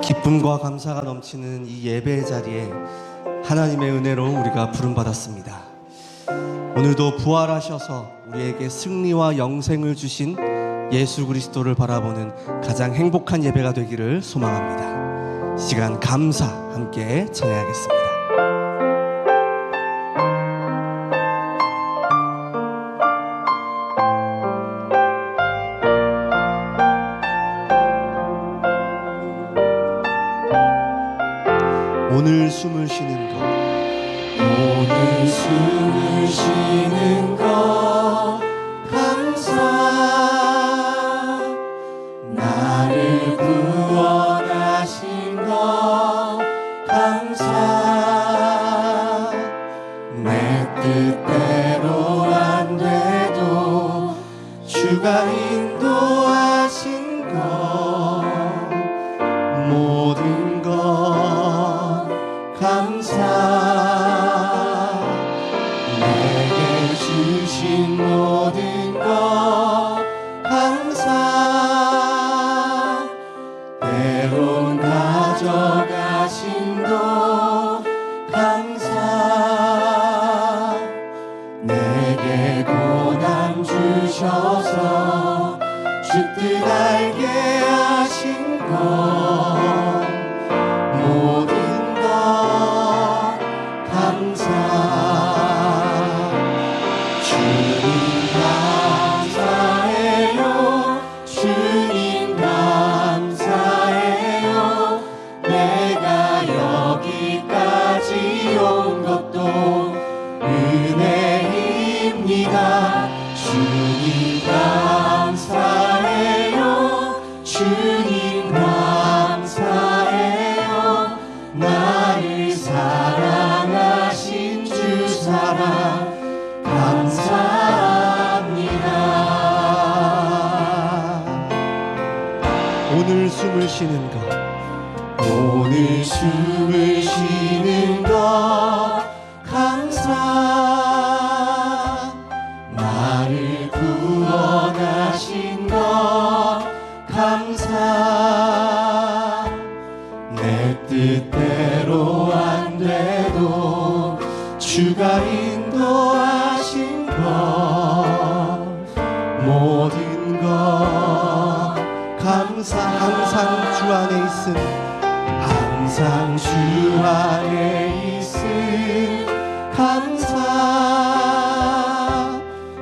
기쁨과 감사가 넘치는 이 예배의 자리에 하나님의 은혜로 우리가 부름받았습니다. 오늘도 부활하셔서 우리에게 승리와 영생을 주신 예수 그리스도를 바라보는 가장 행복한 예배가 되기를 소망합니다. 시간 감사 함께 찬양하겠습니다. 오늘 숨을 쉬는 것, 오늘 숨을 쉬는 것 감사, 나를 구원하신 것 감사, 내 뜻대로 안 돼도 주가 인도하신 것, 모든 것 감사, 내게 주신 모든 것 감사, 때론 가져가신 것 감사, 내게 고난 주셔서 주 뜻 알게 하신 것, 모든 것 감사, 주님 감사해요, 주님 감사해요, 내가 여기까지 온 것도 은혜입니다. 주님 감사해요, 주님 감사해요, 나를 사랑하신 주 사랑 감사합니다. 오늘 숨을 쉬는 것, 오늘 숨을 쉬는 것 감사, 나를 구원하신 것 감사, 내 뜻대로 안 돼도 주가 인도하신 것, 모든 것 감사, 항상 주 안에 있음, 항상 주 안에 있음 감사,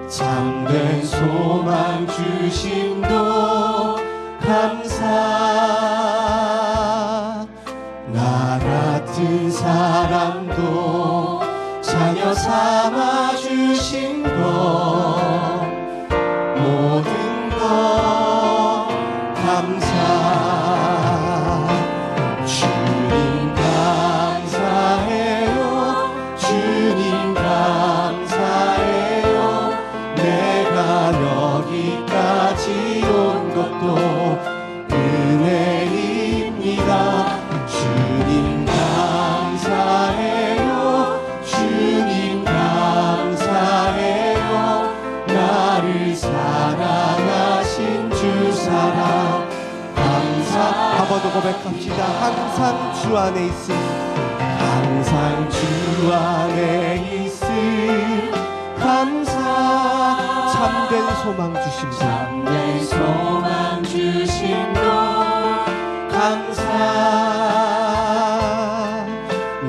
참된 소망 주심도 감사, 나 같은 사람도 자녀 삼아 주신 것, 모든 것 감사, 주님 감사해요, 주님 감사해요, 내가 여기까지 온 것도 은혜입니다. 주님 감사해요, 주님 감사해요, 나를 사랑하신 주 사랑 감사. 한 번 더 고백합시다. 항상 주 안에 있음, 항상 주 안에 있음 감사, 참된 소망 주심도, 참된 소망 주심도 감사,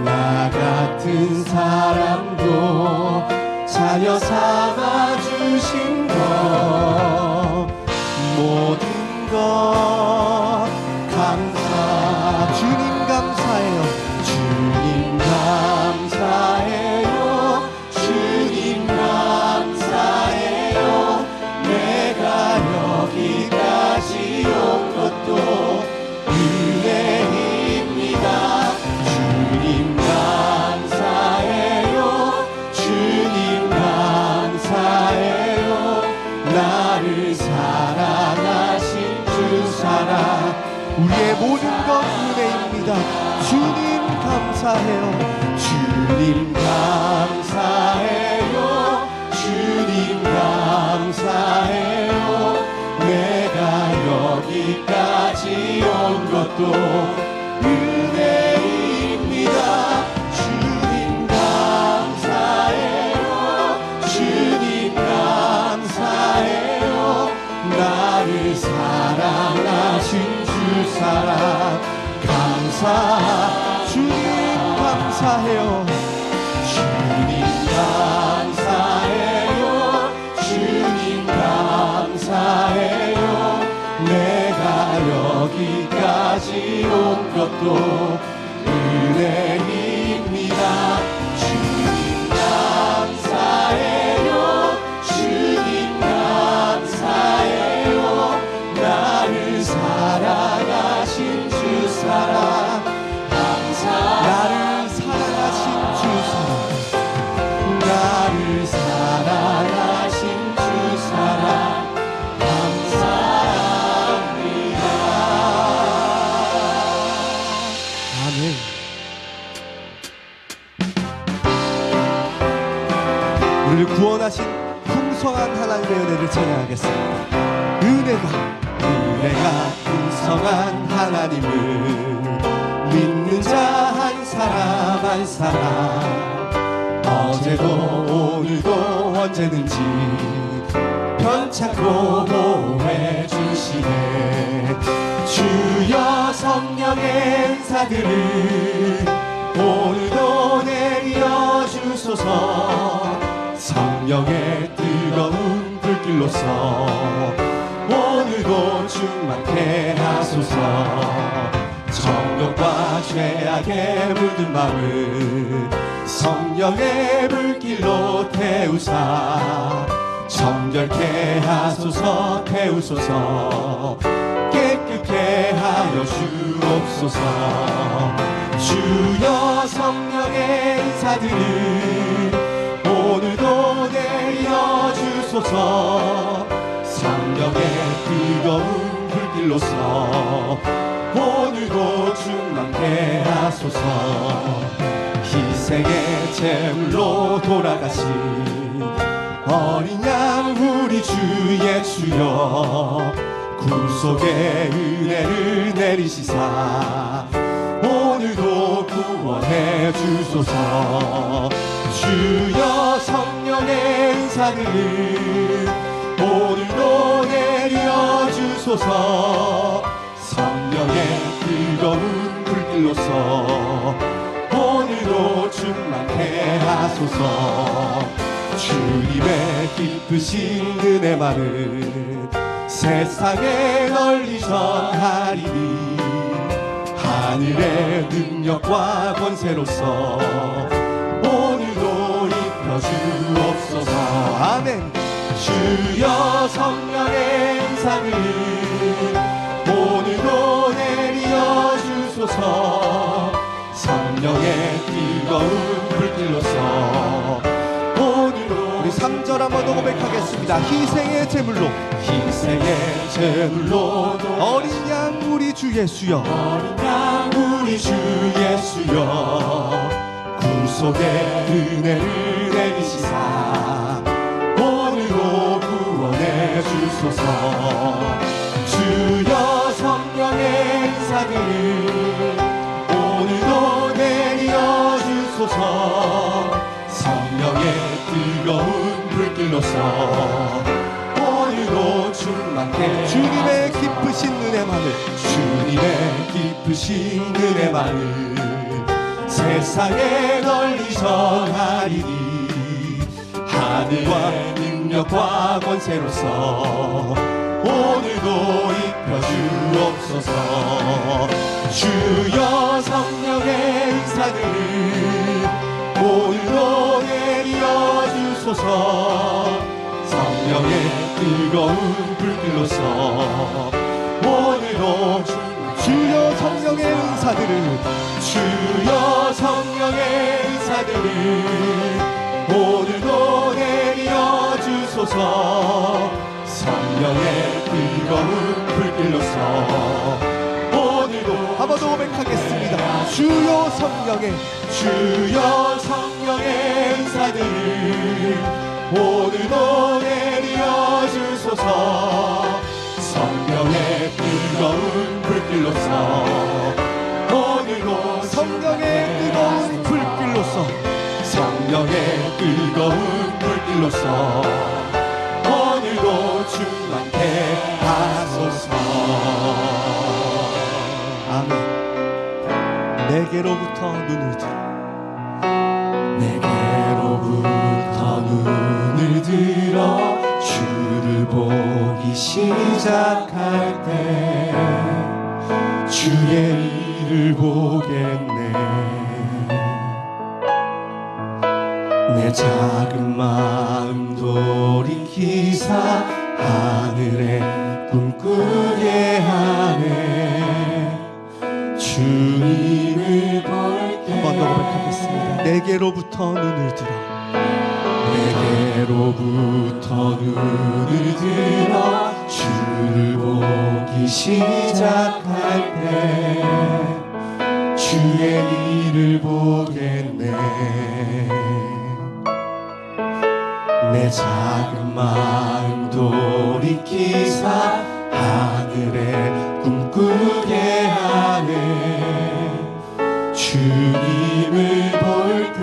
나 같은 사람도 자녀 삼아 주신 것, 모든 것 감사, 주님 감사해요, 주님 감사해요, 주님 감사해요, 내가 여기까지 온 것도 은혜입니다. 주님 감사해요, 주님 감사해요, 나를 사랑하신 주 사랑 우리의 모든 것 은혜입니다. 주님 감사해요, 주님 감사해요, 주님 감사해요, 내가 여기까지 온 것도 은혜입니다. 주님 감사해요. 주님 감사해요. 나를 사랑하신 주 사랑 주님 감사해요. 주님 감사해요. 주님 감사해요. 내가 여기까지 온 것도 은혜입니다. 주님 감사해요. 주님 감사해요. 나를 사랑하신 주 사랑 나를 사랑하신 주 사랑 나를 사랑하신 주 사랑 감사합니다. 아멘. 우리를 구원하신 풍성한 하나님의 은혜를 찬양하겠습니다. 은혜가 풍성한 하나님을 믿는 자 한 사람 한 사람 어제도 오늘도 언제든지 편찮고 보호해 주시네. 주여 성령의 은사들을 오늘도 내려 주소서. 성령의 뜨거운 불길로서 오늘도 충만케 하소서. 정욕과 죄악에 물든 마음을 성령의 불길로 태우사. 정결케 하소서 태우소서. 깨끗게 하여 주옵소서. 주여 성령의 은사들을 오늘도 내려 주소서. 성령의 뜨거운 불길로서 오늘도 충만케 하소서. 희생의 제물로 돌아가신 어린 양 우리 주 예수여. 구속의 은혜를 내리시사 오늘도 구원해 주소서. 주여 성령의 은사들을 오늘도 내려 주소서. 성령의 뜨거운 불길로서 오늘도 충만케 하소서. 주님의 기쁘신 은혜만을 세상에 널리 전하리니 하늘의 능력과 권세로서 오늘도 입혀주옵소서. 아멘. 주여 성령의 은사를 오늘도 내려 주소서. 성령의 뜨거운 불길로서 오늘도 우리 3절 한번 더 고백하겠습니다. 희생의 제물로 어린 양 우리 주 예수여. 어린 양 우리 주 예수여. 구속의 은혜를 내리시사 오늘도 구원해 주소서. 주여 성령의 은사들을 오늘도 내려 주소서. 성령의 뜨거운 불길로서 오늘도 충만케 주님의 기쁘신 은혜만을 주님의 기쁘신 은혜만을 세상에 널리 전하리니 하늘과 능력과 권세로서 오늘도 입혀주옵소서. 주여 성령의 은사들을 오늘도 내려 주소서. 성령의 뜨거운 불길로서 오늘도 주여 성령의 은사들을 주여 성령의 은사들을 오늘도 내려 주소서. 성령의 뜨거운 불길로서 오늘도 한번 더 고백하겠습니다. 주여 성령의 은사들을 오늘도 내려 주소서. 성령의 뜨거운 불길로서 불길로서 오늘도 충만케 하소서. 아멘. 내게로부터 눈을 들어 내게로부터 눈을 들어 주를 보기 시작할 때 주의 일을 보겠네. 내 작은 마음 돌이키사 하늘에 꿈꾸게 하네. 주님을 볼 때 한 번 더 고백하겠습니다. 내게로부터 눈을 들어 내게로부터 눈을 들어 주를 보기 시작할 때 주의 일을 보겠네. 내 작은 마음 돌이키사 하늘에 꿈꾸게 하네. 주님을 볼 때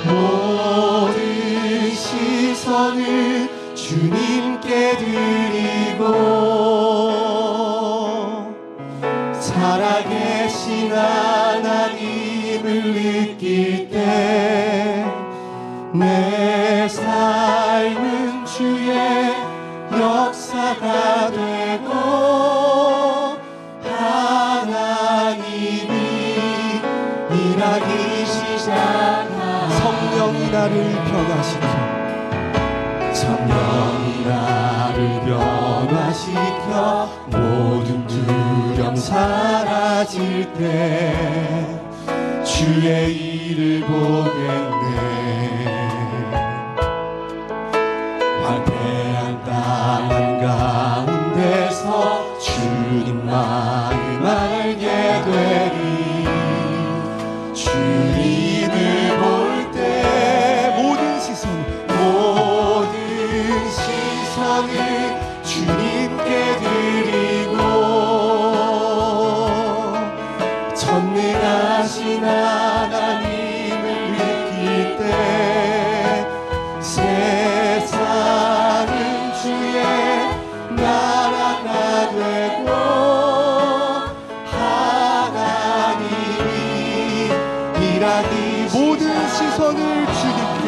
모든 시선을 주님께 드리고 살아계신 하나님을 느낄 때 내 삶은 주의 역사가 되고 하나님이 일하기 시작한 성령이 나를 변화시켜 성령이 나를 변화시켜 모든 두려움 사라질 때 주의 일을 보겠네. 황폐한 땅 한가운데서 주님 마음 알게 되리. 주님을 볼 때 모든 시선을 주님께 드리고 전능하신 하나님을 느낄 때 세상은 주의 나라가 되고 하나님이 일하기 모든 시선을 주님께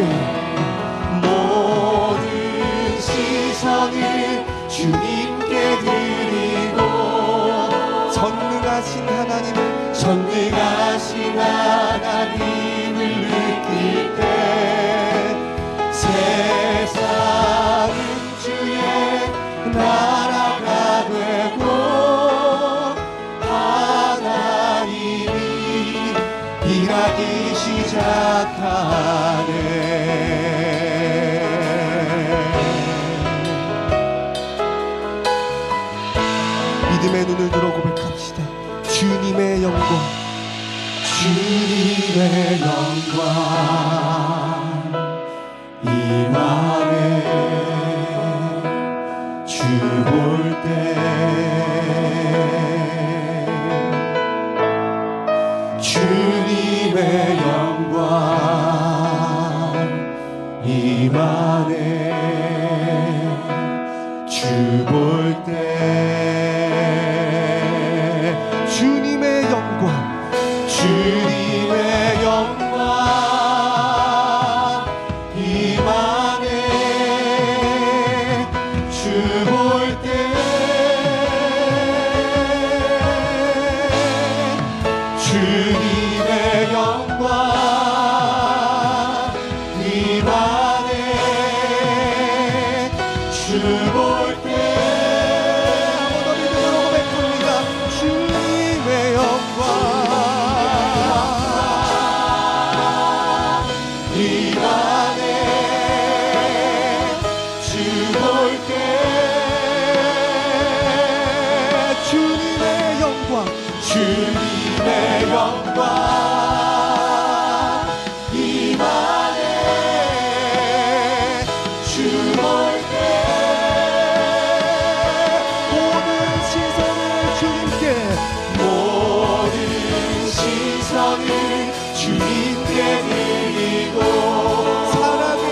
모든 시선을 주님께 드리고 전능하신 하나님을 느낄 때 세상은 주의 나라가 되고 하나님이 일하기 시작하네. 믿음의 눈을 들어 고백합시다. 주님의 영광 주님의 영광 임하네. 주 볼 때 주님의 영광 임하네. 주 볼 때 주님의 영광 주님의 영광 임하네. 주 볼 때 주님의 영광 임하네. 주 볼 때 주님의 영광 임하네. 주 볼 때 주님의 영광 주님의 영광 임하네. 주 볼 때 모든 시선을 주님께 모든 시선을 주님께 드리고 살아계신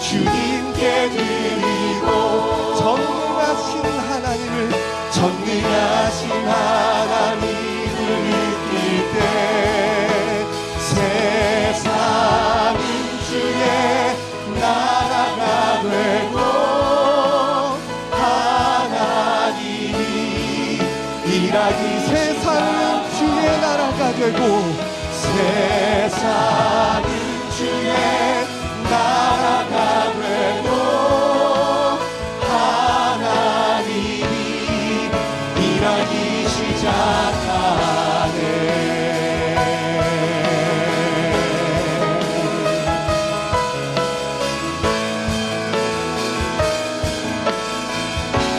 주님께 드리고 전능하신 하나님을 전능하신 하나님을 느낄 때 세상은 주의 나라가 되고 하나님이 일하기 세상은 주의 나라가 되고 세상은 주의 나라가 되고 하나님이 일하기 시작하네.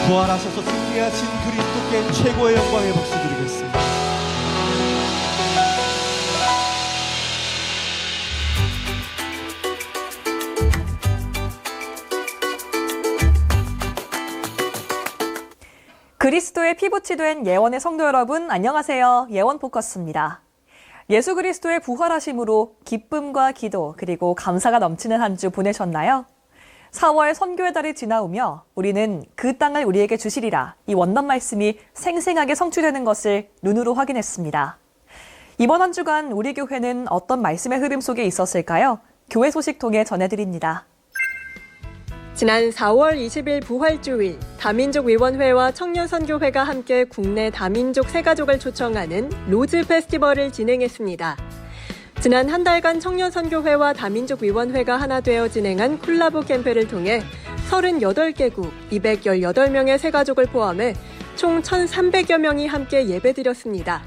부활하셔서 승리하신 그리스도께 최고의 영광의 박수 드리겠습니다. 그리스도의 피붙이 된 예원의 성도 여러분, 안녕하세요. 예원 포커스입니다. 예수 그리스도의 부활하심으로 기쁨과 기도 그리고 감사가 넘치는 한 주 보내셨나요? 4월 선교의 달이 지나오며 우리는 그 땅을 우리에게 주시리라 이 원단 말씀이 생생하게 성취되는 것을 눈으로 확인했습니다. 이번 한 주간 우리 교회는 어떤 말씀의 흐름 속에 있었을까요? 교회 소식 통해 전해드립니다. 지난 4월 20일 부활주일 다민족위원회와 청년선교회가 함께 국내 다민족 새가족을 초청하는 로즈 페스티벌을 진행했습니다. 지난 한 달간 청년선교회와 다민족위원회가 하나 되어 진행한 콜라보 캠페를 통해 38개국 218명의 새가족을 포함해 총 1,300여 명이 함께 예배드렸습니다.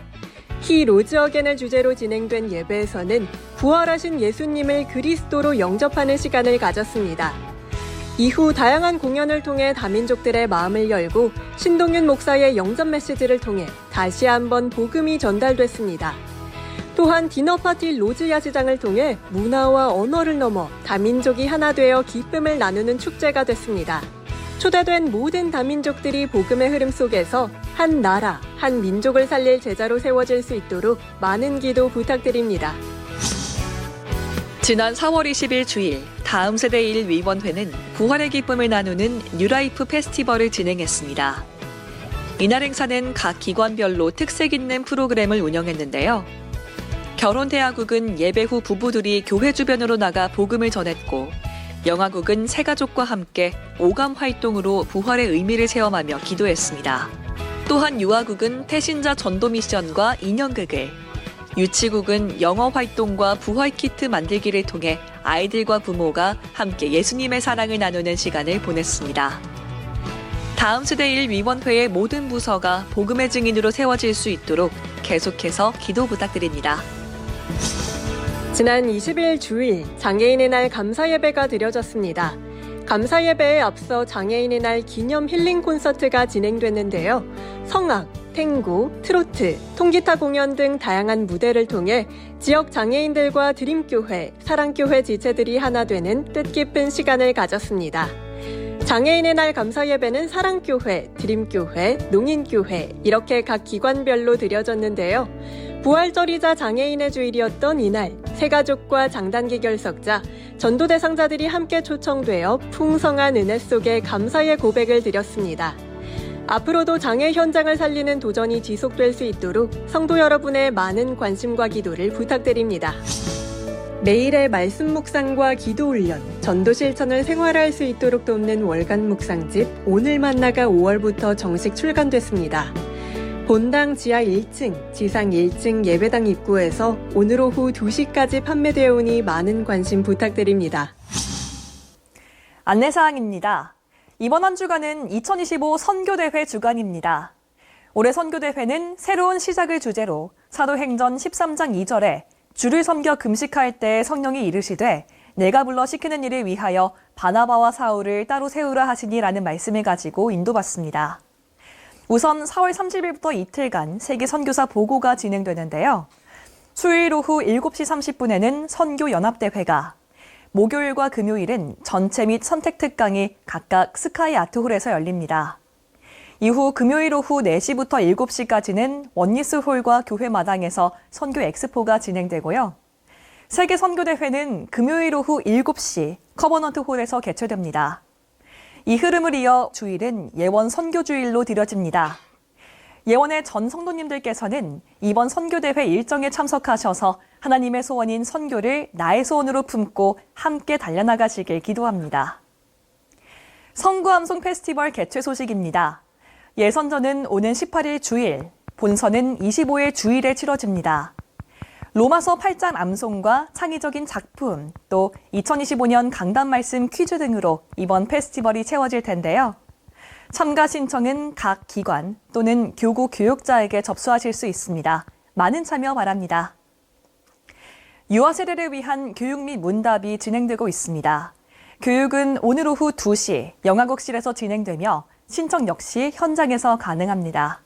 히 로즈 어겐을 주제로 진행된 예배에서는 부활하신 예수님을 그리스도로 영접하는 시간을 가졌습니다. 이후 다양한 공연을 통해 다민족들의 마음을 열고 신동윤 목사의 영접 메시지를 통해 다시 한번 복음이 전달됐습니다. 또한 디너파티 로즈 야시장을 통해 문화와 언어를 넘어 다민족이 하나 되어 기쁨을 나누는 축제가 됐습니다. 초대된 모든 다민족들이 복음의 흐름 속에서 한 나라, 한 민족을 살릴 제자로 세워질 수 있도록 많은 기도 부탁드립니다. 지난 4월 20일 주일 다음 세대 일 위원회는 부활의 기쁨을 나누는 뉴라이프 페스티벌을 진행했습니다. 이날 행사는 각 기관별로 특색 있는 프로그램을 운영했는데요. 결혼 대화국은 예배 후 부부들이 교회 주변으로 나가 복음을 전했고, 영화국은 새가족과 함께 오감 활동으로 부활의 의미를 체험하며 기도했습니다. 또한 유아국은 태신자 전도 미션과 인형극을, 유치국은 영어 활동과 부활 키트 만들기를 통해 아이들과 부모가 함께 예수님의 사랑을 나누는 시간을 보냈습니다. 다음 세대 일 위원회의 모든 부서가 복음의 증인으로 세워질 수 있도록 계속해서 기도 부탁드립니다. 지난 20일 주일 장애인의 날 감사예배가 드려졌습니다. 감사예배에 앞서 장애인의 날 기념 힐링 콘서트가 진행됐는데요. 성악, 탱고, 트로트, 통기타 공연 등 다양한 무대를 통해 지역 장애인들과 드림교회, 사랑교회 지체들이 하나 되는 뜻깊은 시간을 가졌습니다. 장애인의 날 감사예배는 사랑교회, 드림교회, 농인교회 이렇게 각 기관별로 드려졌는데요. 부활절이자 장애인의 주일이었던 이날 새가족과 장단기 결석자, 전도 대상자들이 함께 초청되어 풍성한 은혜 속에 감사의 고백을 드렸습니다. 앞으로도 장애 현장을 살리는 도전이 지속될 수 있도록 성도 여러분의 많은 관심과 기도를 부탁드립니다. 매일의 말씀 묵상과 기도 훈련, 전도 실천을 생활화할 수 있도록 돕는 월간 묵상집 오늘 만나가 5월부터 정식 출간됐습니다. 본당 지하 1층, 지상 1층 예배당 입구에서 오늘 오후 2시까지 판매되어 오니 많은 관심 부탁드립니다. 안내사항입니다. 이번 한 주간은 2025 선교대회 주간입니다. 올해 선교대회는 새로운 시작을 주제로 사도행전 13장 2절에 주를 섬겨 금식할 때 성령이 이르시되 내가 불러 시키는 일을 위하여 바나바와 사울을 따로 세우라 하시니라는 말씀을 가지고 인도받습니다. 우선 4월 30일부터 이틀간 세계 선교사 보고가 진행되는데요. 수요일 오후 7시 30분에는 선교연합대회가, 목요일과 금요일은 전체 및 선택 특강이 각각 스카이 아트홀에서 열립니다. 이후 금요일 오후 4시부터 7시까지는 원리스홀과 교회 마당에서 선교 엑스포가 진행되고요. 세계 선교대회는 금요일 오후 7시 커버넌트 홀에서 개최됩니다. 이 흐름을 이어 주일은 예원 선교주일로 드려집니다. 예원의 전 성도님들께서는 이번 선교대회 일정에 참석하셔서 하나님의 소원인 선교를 나의 소원으로 품고 함께 달려나가시길 기도합니다. 성구암송 페스티벌 개최 소식입니다. 예선전은 오는 18일 주일, 본선은 25일 주일에 치러집니다. 로마서 8장 암송과 창의적인 작품, 또 2025년 강단 말씀 퀴즈 등으로 이번 페스티벌이 채워질 텐데요. 참가 신청은 각 기관 또는 교구 교육자에게 접수하실 수 있습니다. 많은 참여 바랍니다. 유아 세대를 위한 교육 및 문답이 진행되고 있습니다. 교육은 오늘 오후 2시 영화국실에서 진행되며 신청 역시 현장에서 가능합니다.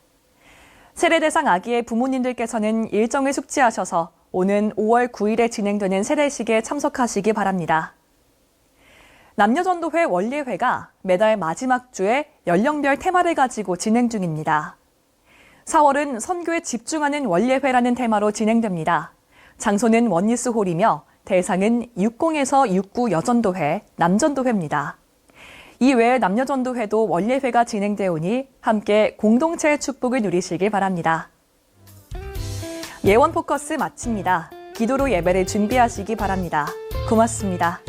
세례 대상 아기의 부모님들께서는 일정을 숙지하셔서 오는 5월 9일에 진행되는 세례식에 참석하시기 바랍니다. 남녀전도회 원례회가 매달 마지막 주에 연령별 테마를 가지고 진행 중입니다. 4월은 선교에 집중하는 원례회라는 테마로 진행됩니다. 장소는 원리스홀이며 대상은 60에서 69 여전도회, 남전도회입니다. 이 외에 남녀전도회도 원례회가 진행되오니 함께 공동체의 축복을 누리시길 바랍니다. 예원 포커스 마칩니다. 기도로 예배를 준비하시기 바랍니다. 고맙습니다.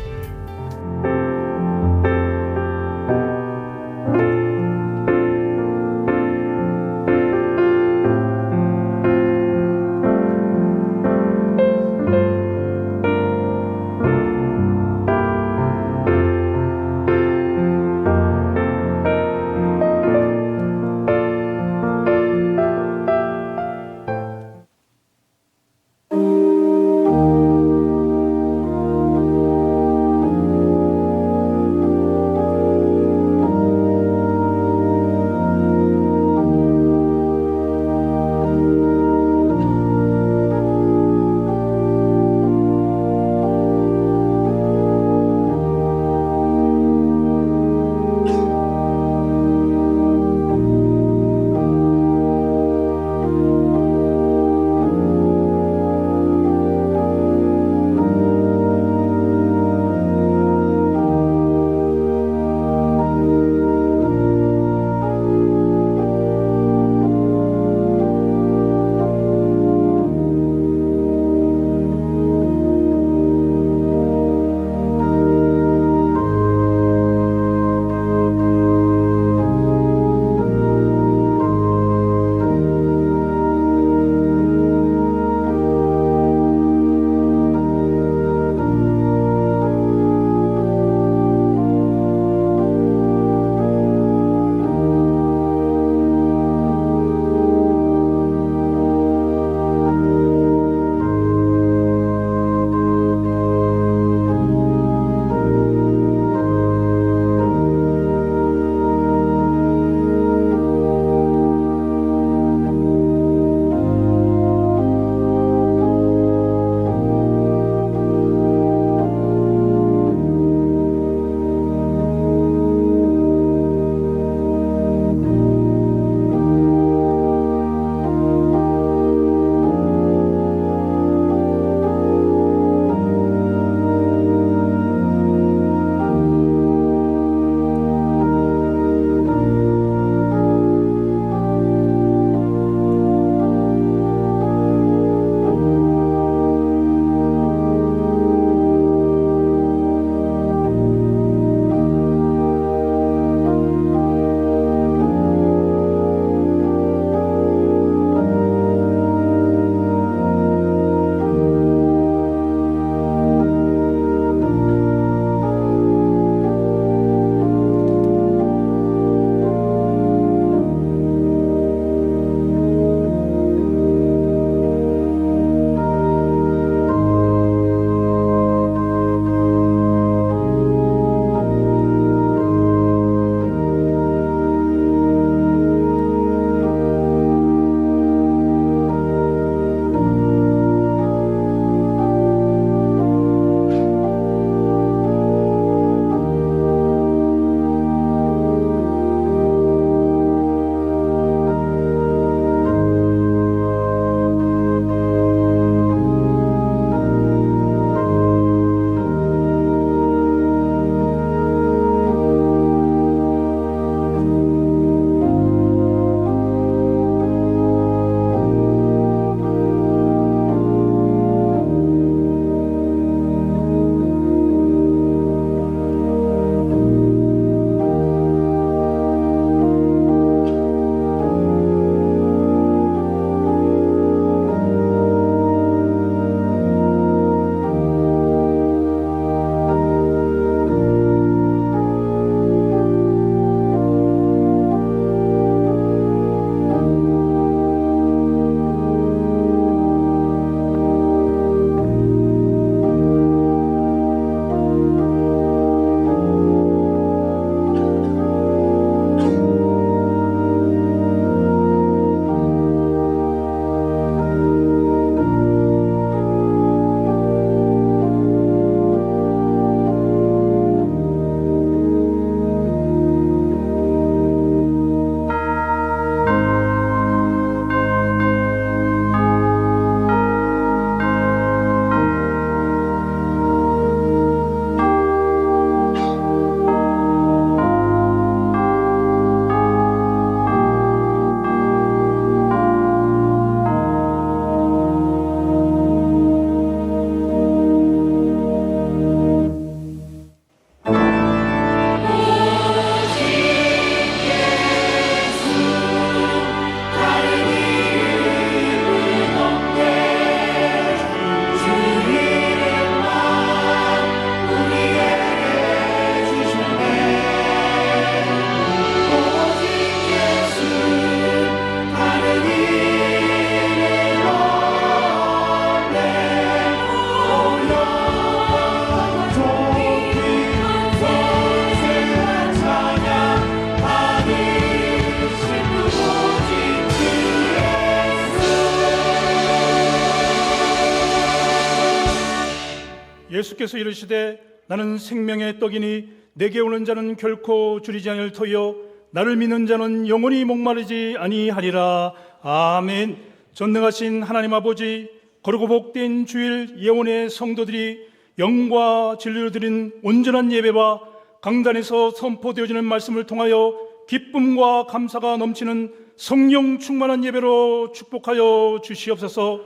예수께서 이르시되 나는 생명의 떡이니 내게 오는 자는 결코 줄이지 않을 터이요 나를 믿는 자는 영원히 목마르지 아니하리라. 아멘. 전능하신 하나님 아버지, 거룩고 복된 주일 예원의 성도들이 영과 진리로 드린 온전한 예배와 강단에서 선포되어지는 말씀을 통하여 기쁨과 감사가 넘치는 성령 충만한 예배로 축복하여 주시옵소서.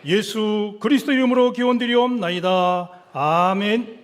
예수 그리스도 이름으로 기원드리옵나이다. 아멘.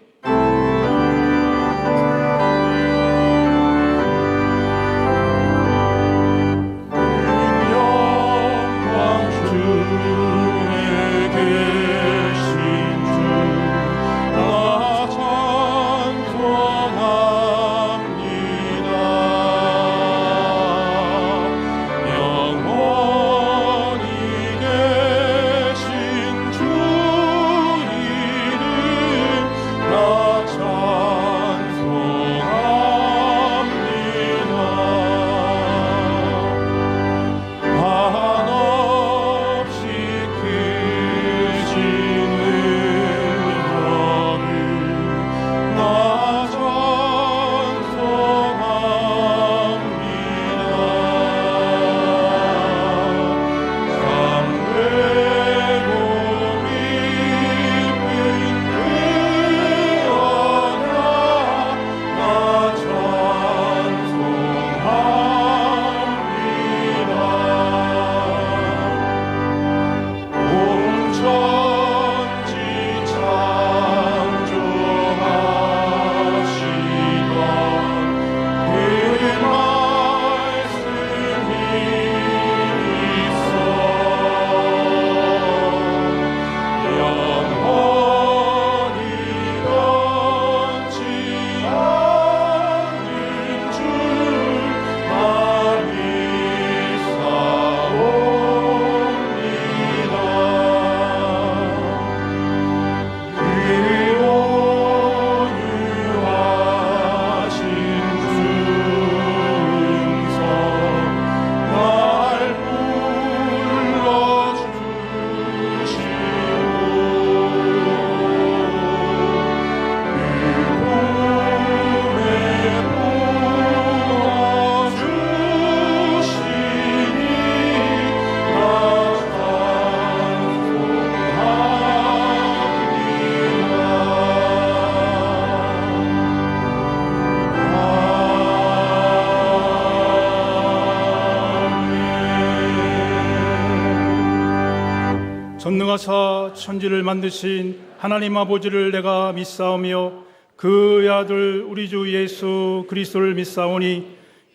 전능하사 천지를 만드신 하나님 아버지를 내가 믿사오며 그의 아들 우리 주 예수 그리스도를 믿사오니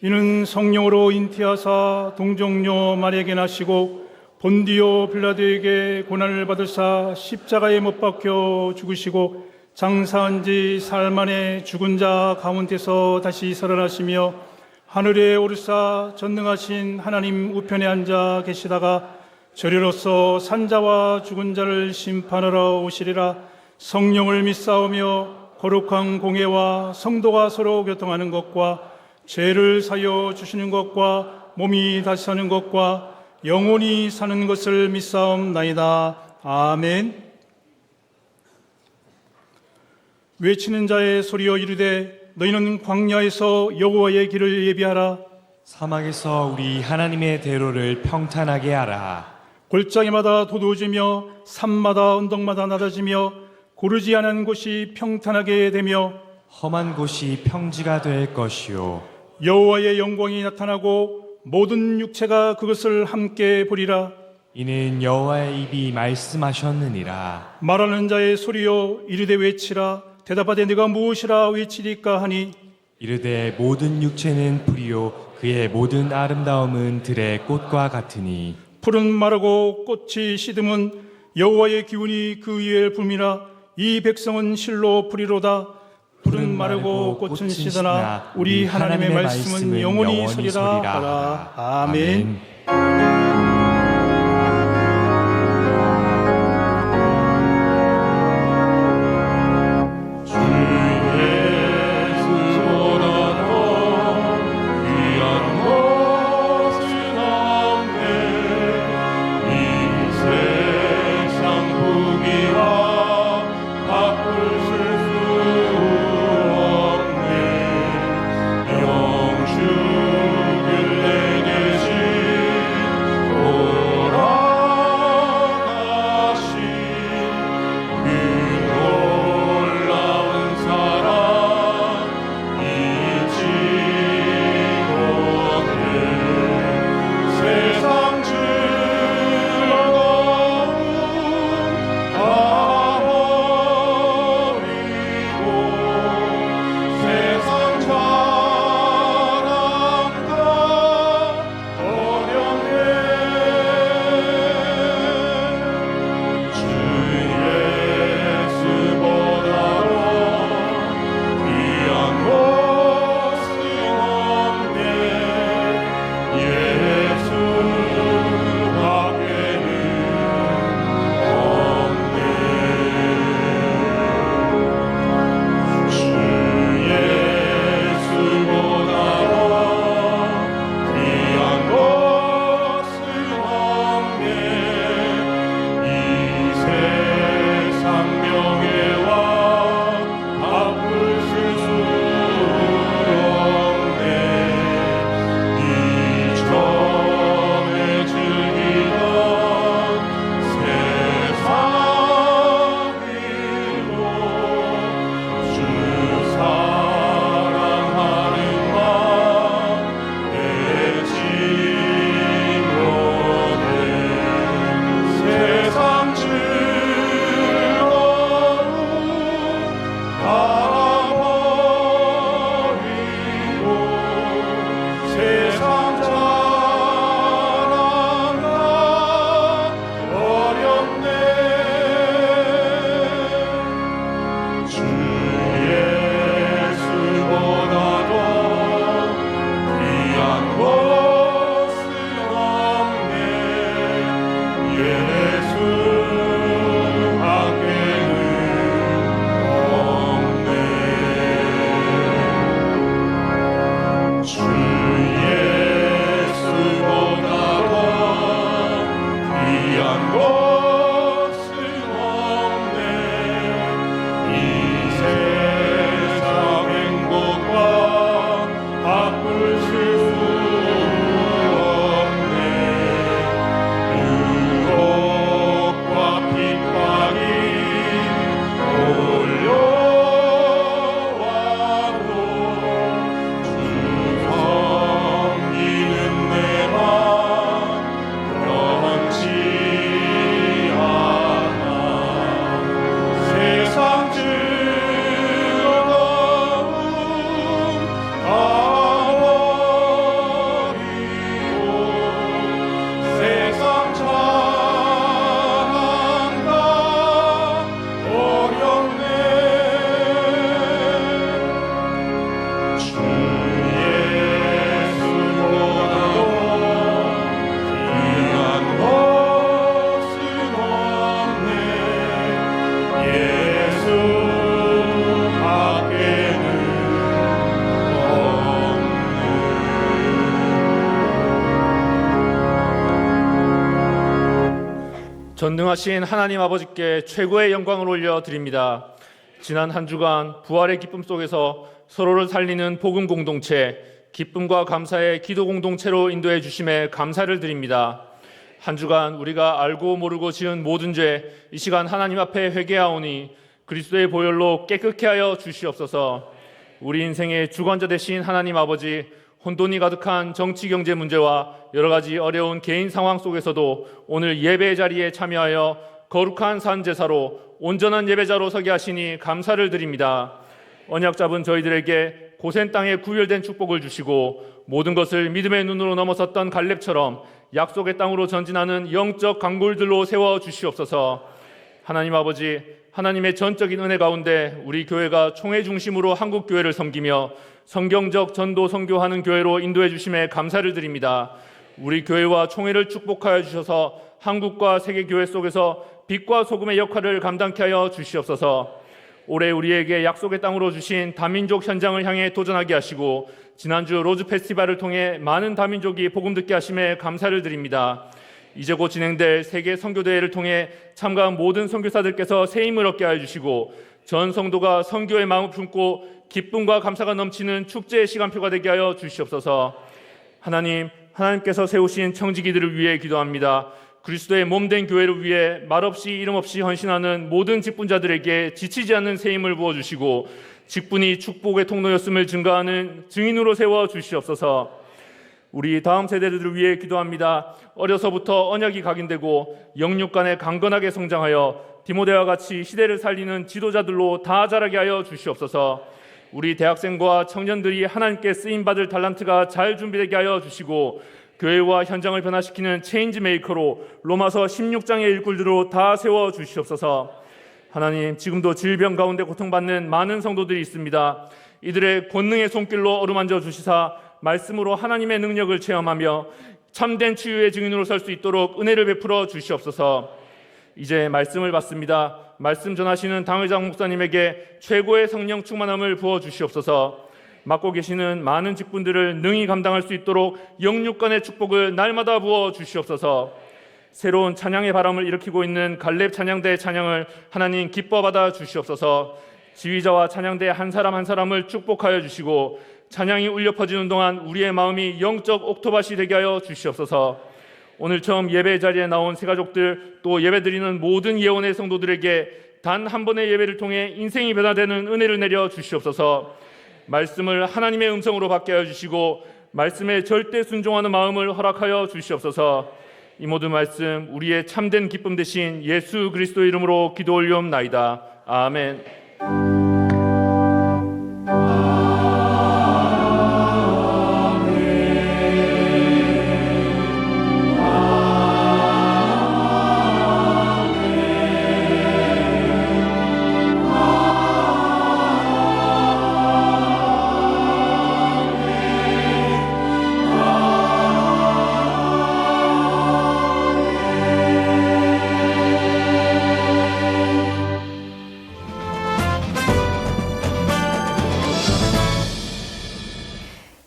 이는 성령으로 잉태하사 동정녀 마리아에게 나시고 본디오 빌라도에게 고난을 받으사 십자가에 못 박혀 죽으시고 장사한 지 사흘 만에 죽은 자 가운데서 다시 살아나시며 하늘에 오르사 전능하신 하나님 우편에 앉아 계시다가 저리로서 산자와 죽은 자를 심판하러 오시리라. 성령을 믿사오며 거룩한 공예와 성도가 서로 교통하는 것과 죄를 사여 주시는 것과 몸이 다시 사는 것과 영원히 사는 것을 믿사옵나이다. 아멘. 외치는 자의 소리여 이르되 너희는 광야에서 여호와의 길을 예비하라. 사막에서 우리 하나님의 대로를 평탄하게 하라. 골짜기마다 도도해지며 산마다 언덕마다 낮아지며 고르지 않은 곳이 평탄하게 되며 험한 곳이 평지가 될 것이요 여호와의 영광이 나타나고 모든 육체가 그것을 함께 보리라. 이는 여호와의 입이 말씀하셨느니라. 말하는 자의 소리여 이르되 외치라. 대답하되 네가 무엇이라 외치리까 하니 이르되 모든 육체는 풀이요 그의 모든 아름다움은 들의 꽃과 같으니 풀은 마르고 꽃이 시듬은 여호와의 기운이 그 위에 붐이라. 이 백성은 실로 풀이로다. 풀은 마르고 꽃은 시드나 우리 하나님의 말씀은 영원히 서리라 하라. 아멘. 세상 부귀와 바꿀 수 전능하신 하나님 아버지께 최고의 영광을 올려드립니다. 지난 한 주간 부활의 기쁨 속에서 서로를 살리는 복음 공동체, 기쁨과 감사의 기도 공동체로 인도해 주심에 감사를 드립니다. 한 주간 우리가 알고 모르고 지은 모든 죄, 이 시간 하나님 앞에 회개하오니 그리스도의 보혈로 깨끗게 하여 주시옵소서. 우리 인생의 주관자 되신 하나님 아버지, 혼돈이 가득한 정치 경제 문제와 여러 가지 어려운 개인 상황 속에서도 오늘 예배 자리에 참여하여 거룩한 산 제사로 온전한 예배자로 서게 하시니 감사를 드립니다. 언약 잡은 저희들에게 고센 땅에 구별된 축복을 주시고 모든 것을 믿음의 눈으로 넘어섰던 갈렙처럼 약속의 땅으로 전진하는 영적 강골들로 세워 주시옵소서. 하나님 아버지, 하나님의 전적인 은혜 가운데 우리 교회가 총회 중심으로 한국 교회를 섬기며 성경적 전도 선교하는 교회로 인도해 주심에 감사를 드립니다. 우리 교회와 총회를 축복하여 주셔서 한국과 세계 교회 속에서 빛과 소금의 역할을 감당케 하여 주시옵소서. 올해 우리에게 약속의 땅으로 주신 다민족 현장을 향해 도전하게 하시고 지난주 로즈 페스티벌을 통해 많은 다민족이 복음 듣게 하심에 감사를 드립니다. 이제 곧 진행될 세계 선교대회를 통해 참가한 모든 선교사들께서 새 힘을 얻게 하여 주시고 전 성도가 선교의 마음을 품고 기쁨과 감사가 넘치는 축제의 시간표가 되게 하여 주시옵소서. 하나님께서 세우신 청지기들을 위해 기도합니다. 그리스도의 몸된 교회를 위해 말없이 이름 없이 헌신하는 모든 직분자들에게 지치지 않는 새 힘을 부어주시고 직분이 축복의 통로였음을 증거하는 증인으로 세워 주시옵소서. 우리 다음 세대들을 위해 기도합니다. 어려서부터 언약이 각인되고 영육 간에 강건하게 성장하여 디모데와 같이 시대를 살리는 지도자들로 다 자라게 하여 주시옵소서. 우리 대학생과 청년들이 하나님께 쓰임받을 달란트가 잘 준비되게 하여 주시고 교회와 현장을 변화시키는 체인지 메이커로 로마서 16장의 일꾼들로 다 세워 주시옵소서. 하나님, 지금도 질병 가운데 고통받는 많은 성도들이 있습니다. 이들의 권능의 손길로 어루만져 주시사 말씀으로 하나님의 능력을 체험하며 참된 치유의 증인으로 설 수 있도록 은혜를 베풀어 주시옵소서. 이제 말씀을 받습니다. 말씀 전하시는 당회장 목사님에게 최고의 성령 충만함을 부어 주시옵소서. 맡고 계시는 많은 직분들을 능히 감당할 수 있도록 영육간의 축복을 날마다 부어 주시옵소서. 새로운 찬양의 바람을 일으키고 있는 갈렙 찬양대 찬양을 하나님 기뻐 받아 주시옵소서. 지휘자와 찬양대 한 사람 한 사람을 축복하여 주시고 찬양이 울려 퍼지는 동안 우리의 마음이 영적 옥토밭이 되게 하여 주시옵소서. 오늘 처음 예배 자리에 나온 새가족들, 또 예배드리는 모든 예원의 성도들에게 단 한 번의 예배를 통해 인생이 변화되는 은혜를 내려 주시옵소서. 말씀을 하나님의 음성으로 받게 하여 주시고 말씀에 절대 순종하는 마음을 허락하여 주시옵소서. 이 모든 말씀 우리의 참된 기쁨 되신 예수 그리스도 이름으로 기도 올리옵나이다. 아멘.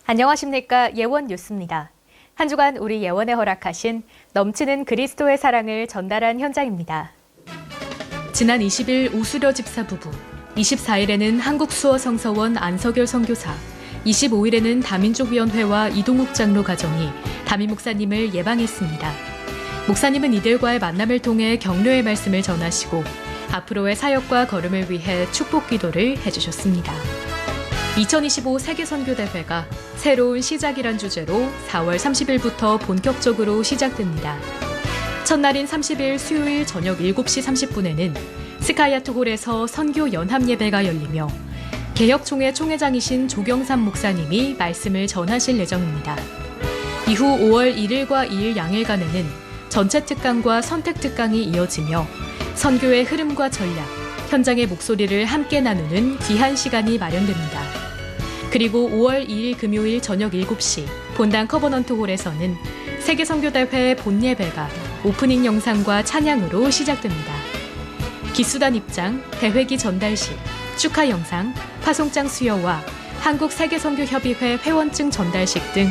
안녕하십니까. 예원 뉴스입니다. 한 주간 우리 예원에 허락하신 넘치는 그리스도의 사랑을 전달한 현장입니다. 지난 20일 우수려 집사 부부, 24일에는 한국수어성서원 안석열 선교사, 25일에는 다민족위원회와 이동욱 장로 가정이 담임 목사님을 예방했습니다. 목사님은 이들과의 만남을 통해 격려의 말씀을 전하시고 앞으로의 사역과 걸음을 위해 축복 기도를 해주셨습니다. 2025 세계선교대회가 새로운 시작이란 주제로 4월 30일부터 본격적으로 시작됩니다. 첫날인 30일 수요일 저녁 7시 30분에는 스카이아트홀에서 선교 연합 예배가 열리며 개혁총회 총회장이신 조경삼 목사님이 말씀을 전하실 예정입니다. 이후 5월 1일과 2일 양일간에는 전체 특강과 선택 특강이 이어지며 선교의 흐름과 전략, 현장의 목소리를 함께 나누는 귀한 시간이 마련됩니다. 그리고 5월 2일 금요일 저녁 7시 본당 커버넌트홀에서는 세계선교대회 본예배가 오프닝 영상과 찬양으로 시작됩니다. 기수단 입장, 대회기 전달식, 축하 영상, 파송장 수여와 한국세계선교협의회 회원증 전달식 등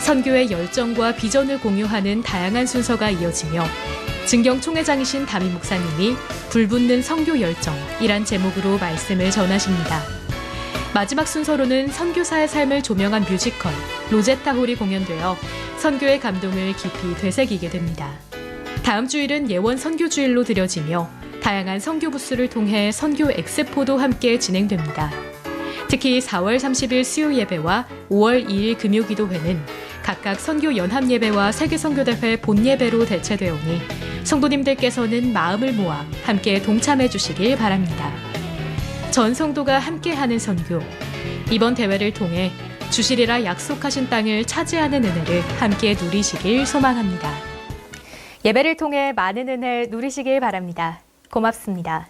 선교의 열정과 비전을 공유하는 다양한 순서가 이어지며 진경 총회장이신 담임 목사님이 불붙는 선교 열정이란 제목으로 말씀을 전하십니다. 마지막 순서로는 선교사의 삶을 조명한 뮤지컬 로제타 홀이 공연되어 선교의 감동을 깊이 되새기게 됩니다. 다음 주일은 예원 선교주일로 드려지며 다양한 선교 부스를 통해 선교 엑스포도 함께 진행됩니다. 특히 4월 30일 수요 예배와 5월 2일 금요 기도회는 각각 선교 연합 예배와 세계 선교대회 본 예배로 대체되어 오니 성도님들께서는 마음을 모아 함께 동참해 주시길 바랍니다. 전 성도가 함께하는 선교, 이번 대회를 통해 주시리라 약속하신 땅을 차지하는 은혜를 함께 누리시길 소망합니다. 예배를 통해 많은 은혜 누리시길 바랍니다. 고맙습니다.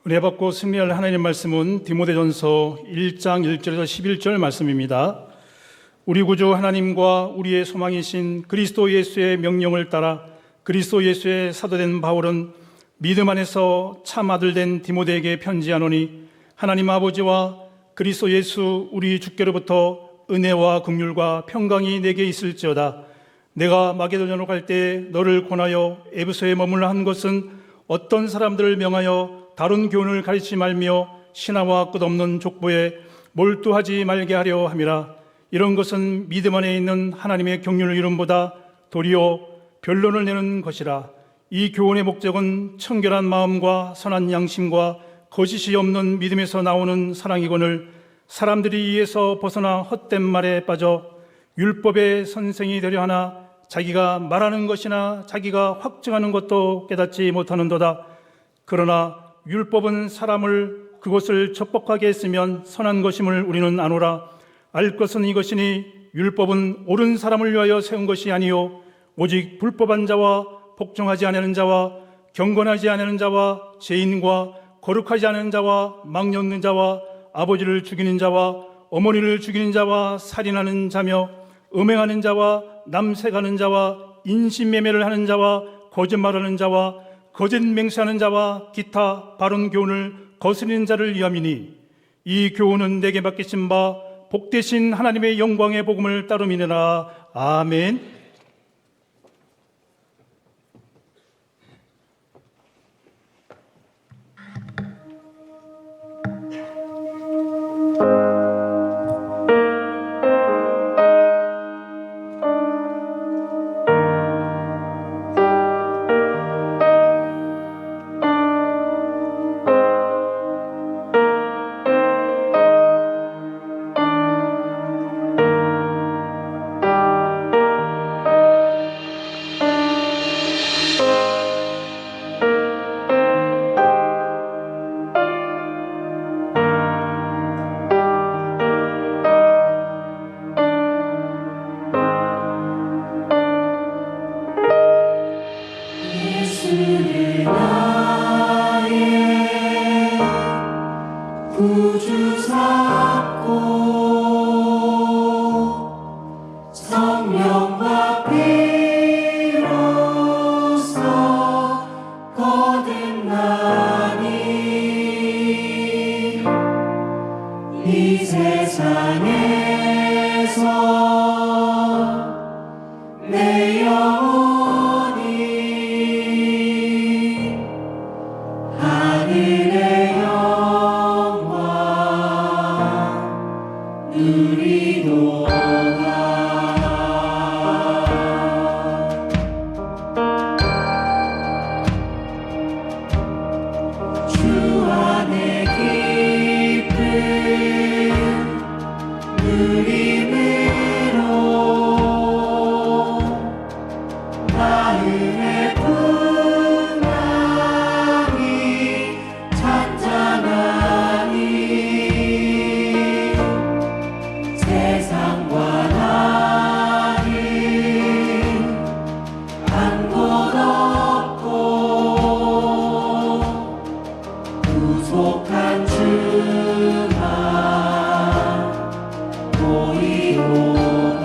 은혜 받고 승리할 하나님 말씀은 디모데전서 1장 1절에서 11절 말씀입니다. 우리 구주 하나님과 우리의 소망이신 그리스도 예수의 명령을 따라 그리스도 예수의 사도된 바울은 믿음 안에서 참 아들 된 디모데에게 편지하노니 하나님 아버지와 그리스도 예수 우리 주께로부터 은혜와 긍휼과 평강이 내게 있을지어다. 내가 마게도냐로 갈 때 너를 권하여 에베소에 머물러 한 것은 어떤 사람들을 명하여 다른 교훈을 가르치지 말며 신하와 끝없는 족보에 몰두하지 말게 하려 함이라. 이런 것은 믿음 안에 있는 하나님의 경륜을 이름보다 도리어 변론을 내는 것이라. 이 교훈의 목적은 청결한 마음과 선한 양심과 거짓이 없는 믿음에서 나오는 사랑이거늘 사람들이 이에서 벗어나 헛된 말에 빠져 율법의 선생이 되려 하나 자기가 말하는 것이나 자기가 확증하는 것도 깨닫지 못하는도다. 그러나 율법은 사람을 그것을 적법하게 했으면 선한 것임을 우리는 아노라. 알 것은 이것이니 율법은 옳은 사람을 위하여 세운 것이 아니요 오직 불법한 자와 복종하지 않는 자와 경건하지 않는 자와 죄인과 거룩하지 않은 자와 망령는 자와 아버지를 죽이는 자와 어머니를 죽이는 자와 살인하는 자며 음행하는 자와 남색하는 자와 인신매매를 하는 자와 거짓말하는 자와 거짓 맹세하는 자와 기타 바른 교훈을 거스리는 자를 위함이니 이 교훈은 내게 맡기신 바 복되신 하나님의 영광의 복음을 따름이니라. 아멘. 구주 삼고 성령과 피로써 거듭나니 이 세상에서 내 영혼이 하늘의 주 안에 깊은 누림으로 마음의 풍랑이 잔잔하니 세상과 나는 한 곳 없고 구속한 주만 보이도다.